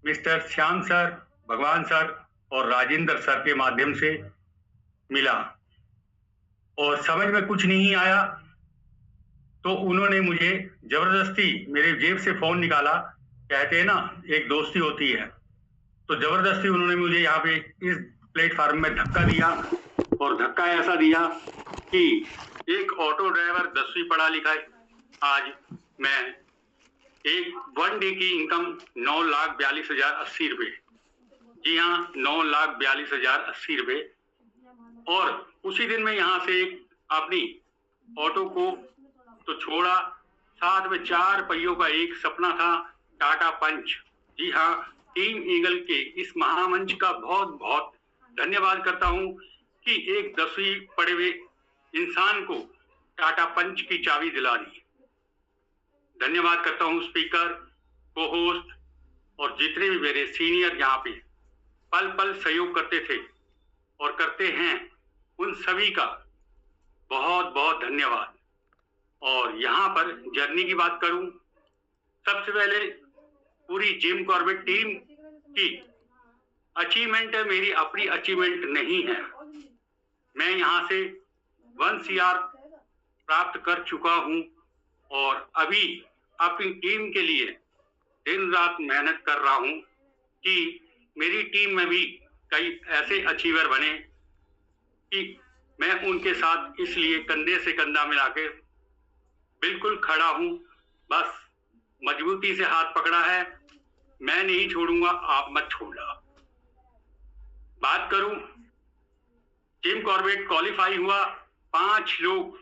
मिस्टर श्याम सर, भगवान सर और राजेंद्र सर के माध्यम से मिला। और समझ में कुछ नहीं आया तो उन्होंने मुझे जबरदस्ती मेरे जेब से फोन निकाला। कहते हैं ना, एक दोस्ती होती है, तो जबरदस्ती उन्होंने मुझे यहाँ पे इस प्लेटफार्म में धक्का दिया, और धक्का ऐसा दिया कि एक ऑटो ड्राइवर 10वीं पढ़ा लिखा है, आज मैं एक 1 डे की इनकम 9,42,080 रुपए, जी हाँ 9,42,080 रुपए। और उसी दिन में यहाँ से एक अपनी ऑटो को तो छोड़ा, साथ में 4 पहियों का एक सपना था, टाटा पंच। जी हाँ, टीम ईगल के इस महामंच का बहुत बहुत धन्यवाद करता हूं कि एक 10वीं पढ़े हुए इंसान को टाटा पंच की चाबी दिला दी। धन्यवाद करता हूं स्पीकर, को होस्ट और जितने भी मेरे सीनियर यहाँ पे पल पल सहयोग करते थे और करते हैं, उन सभी का बहुत बहुत धन्यवाद। और यहाँ पर जर्नी की बात करूं, सबसे पहले पूरी जिम कॉर्बेट टीम की अचीवमेंट है, मेरी अपनी अचीवमेंट नहीं है। मैं यहाँ से 1 CR प्राप्त कर चुका हूँ और अभी अपनी टीम के लिए दिन रात मेहनत कर रहा हूँ कि मेरी टीम में भी कई ऐसे अचीवर बने कि मैं उनके साथ इसलिए कंधे से कंधा मिला के बिल्कुल खड़ा हूँ। बस मजबूती से हाथ पकड़ा है, मैं नहीं छोड़ूंगा, आप मत छोड़ना। बात करूं, जिम कॉर्बेट क्वालिफाई हुआ 5 लोग।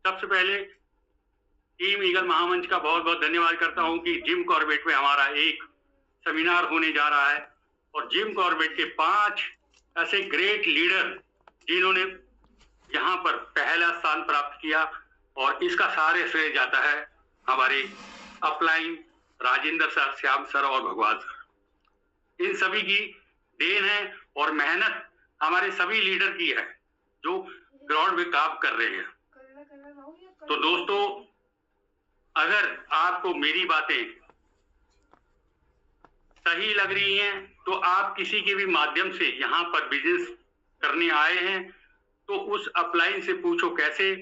सबसे पहले टीम ईगल महामंच का बहुत बहुत धन्यवाद करता हूं कि जिम कॉर्बेट में हमारा एक सेमिनार होने जा रहा है और जिम कॉर्बेट के 5 ऐसे ग्रेट लीडर जिन्होंने यहाँ पर पहला स्थान प्राप्त किया, और इसका सारे श्रेय जाता है हमारे upline Rajendra sir, Shyam sir और भगवान सर। इन सभी की देन है और मेहनत हमारे सभी लीडर की है जो ग्राउंड में काम कर रहे हैं। तो दोस्तों, अगर आपको मेरी बातें सही लग रही हैं तो आप किसी के भी माध्यम से यहाँ पर बिजनेस करने आए हैं तो उस अपलाइन से पूछो कैसे,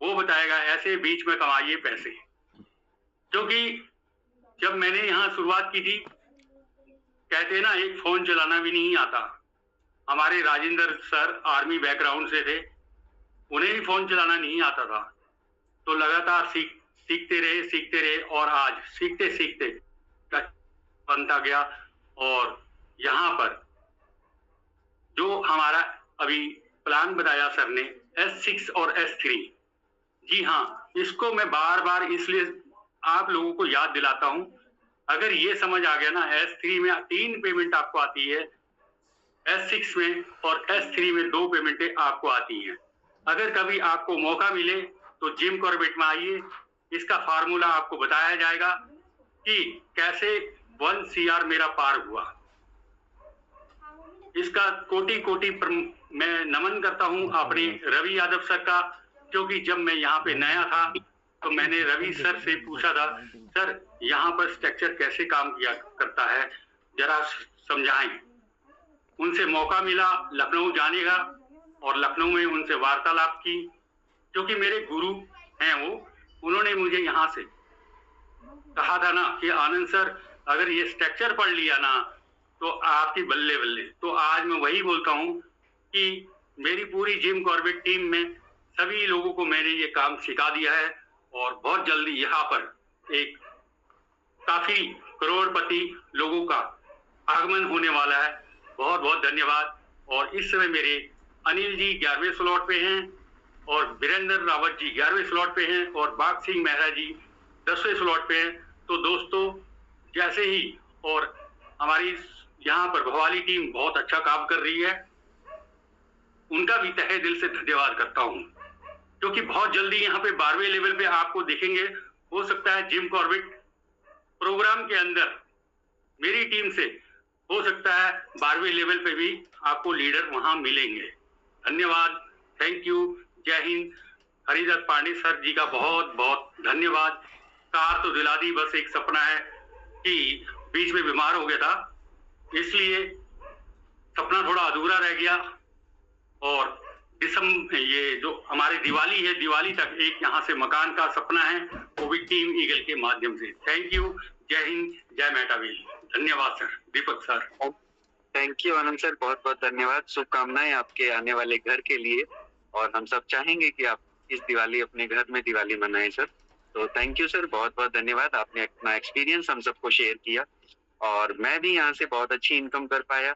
वो बताएगा ऐसे बीच में कमाइए पैसे। क्योंकि जब मैंने यहाँ शुरुआत की थी, कहते ना एक फोन चलाना भी नहीं आता। हमारे राजेंद्र सर आर्मी बैकग्राउंड से थे, उन्हें भी फोन चलाना नहीं आता था। तो लगातार सीखते रहे और आज सीखते सीखते बनता गया। और यहाँ पर जो हमारा अभी प्लान बताया सर ने S6 और S3, जी हाँ, इसको मैं बार बार इसलिए आप लोगों को याद दिलाता हूं। अगर ये समझ आ गया ना, S3 में 3 पेमेंट आपको आती है, S6 में और S3 में 2 पेमेंटें आपको आती हैं। अगर कभी आपको मौका मिले तो जिम कॉर्बेट में आइए, इसका फार्मूला आपको बताया जाएगा कि कैसे 1 CR मेरा पार हुआ। इसका कोटि कोटि मैं नमन करता हूं अपने रवि यादव सर का, क्योंकि जब मैं यहाँ पे नया था तो मैंने रवि सर से पूछा था, सर यहाँ पर स्ट्रक्चर कैसे काम किया करता है, जरा समझाएं। उनसे मौका मिला लखनऊ जाने का और लखनऊ में उनसे वार्तालाप की, क्योंकि मेरे गुरु हैं वो। उन्होंने मुझे यहाँ से कहा था ना कि आनंद सर अगर ये स्ट्रक्चर पढ़ लिया ना तो आपकी बल्ले बल्ले। तो आज मैं वही बोलता हूँ कि मेरी पूरी जिम कॉर्बेट टीम में सभी लोगों को मैंने ये काम सिखा दिया है और बहुत जल्दी यहाँ पर एक काफी करोड़पति लोगों का आगमन होने वाला है। बहुत बहुत धन्यवाद। और इस समय मेरे अनिल जी 11वें स्लॉट पे हैं और वीरेंद्र रावत जी 11वें स्लॉट पे हैं और बाग सिंह मेहरा जी 10वें स्लॉट पे हैं। तो दोस्तों, जैसे ही और हमारी यहाँ पर भवाली टीम बहुत अच्छा काम कर रही है, उनका भी तहे दिल से धन्यवाद करता हूँ, क्योंकि बहुत जल्दी यहाँ पे 12वें लेवल पे आपको दिखेंगे। हो सकता है जिम कॉर्बेट प्रोग्राम के अंदर मेरी टीम से हो सकता है 12वें लेवल पे भी आपको लीडर वहां मिलेंगे। धन्यवाद, थैंक यू, जय हिंद। हरिदत्त पांडे सर जी का बहुत बहुत धन्यवाद। कार तो दिला दी, बस एक सपना है कि बीच में बीमार हो गया था, इसलिए सपना थोड़ा अधूरा रह गया। और ये जो हमारी दिवाली है, दिवाली तक एक यहाँ से मकान का सपना है, वो भी टीम ईगल के माध्यम से। थैंक यू, जय हिंद, जय मेटावेल। धन्यवाद sir. Deepak sir. Thank you Anand sir, बहुत बहुत धन्यवाद। शुभकामनाएं आपके आने वाले घर के लिए, और हम सब चाहेंगे कि आप इस दिवाली अपने घर में दिवाली मनाएं सर। तो थैंक यू सर, बहुत बहुत धन्यवाद। आपने अपना एक्सपीरियंस हम सबको शेयर किया, और मैं भी यहाँ से बहुत अच्छी इनकम कर पाया,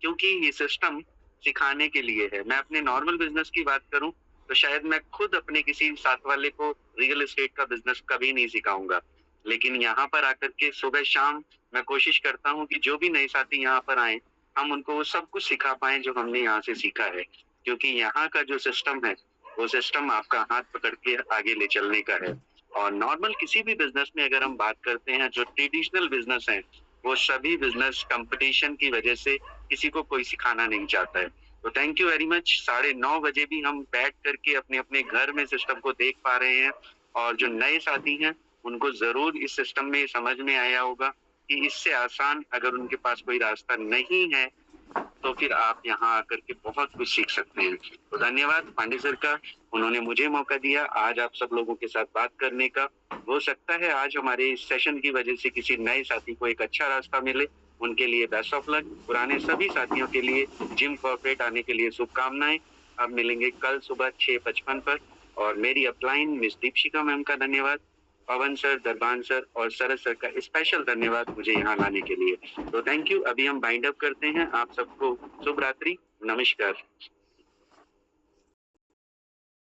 क्योंकि ये सिस्टम सिखाने के लिए है। मैं अपने नॉर्मल बिजनेस की बात करूं तो शायद मैं खुद अपने किसी साथ वाले को रियल एस्टेट का बिजनेस कभी नहीं सिखाऊंगा, लेकिन यहाँ पर आकर के सुबह शाम मैं कोशिश करता हूँ कि जो भी नए साथी यहाँ पर आए, हम उनको वो सब कुछ सिखा पाएं जो हमने यहाँ से सीखा है। क्योंकि यहाँ का जो सिस्टम है, वो सिस्टम आपका हाथ पकड़ के आगे ले चलने का है। और नॉर्मल किसी भी बिजनेस में अगर हम बात करते हैं, जो ट्रेडिशनल बिजनेस है, वो सभी बिजनेस कंपटीशन की वजह से किसी को कोई सिखाना नहीं चाहता है। तो थैंक यू वेरी मच। 9:30 बजे भी हम बैठ करके अपने अपने घर में सिस्टम को देख पा रहे हैं, और जो नए साथी हैं उनको जरूर इस सिस्टम में समझ में आया होगा कि इससे आसान अगर उनके पास कोई रास्ता नहीं है तो फिर आप यहाँ आकर के बहुत कुछ सीख सकते हैं। तो धन्यवाद पांडे सर का, उन्होंने मुझे मौका दिया आज आप सब लोगों के साथ बात करने का। हो सकता है आज हमारे इस सेशन की वजह से किसी नए साथी को एक अच्छा रास्ता मिले, उनके लिए बेस्ट ऑफ लक। पुराने सभी साथियों के लिए जिम कॉर्पोरेट आने के लिए शुभकामनाएं। अब मिलेंगे कल सुबह 6:55 पर, और मेरी अपलाइन मिस दीपशिका मैम का धन्यवाद, पवन सर, दरबान सर और सरस सर का स्पेशल धन्यवाद मुझे यहाँ लाने के लिए। तो थैंक यू। अभी हम बाइंड अप करते हैं। आप सबको शुभ रात्रि, नमस्कार।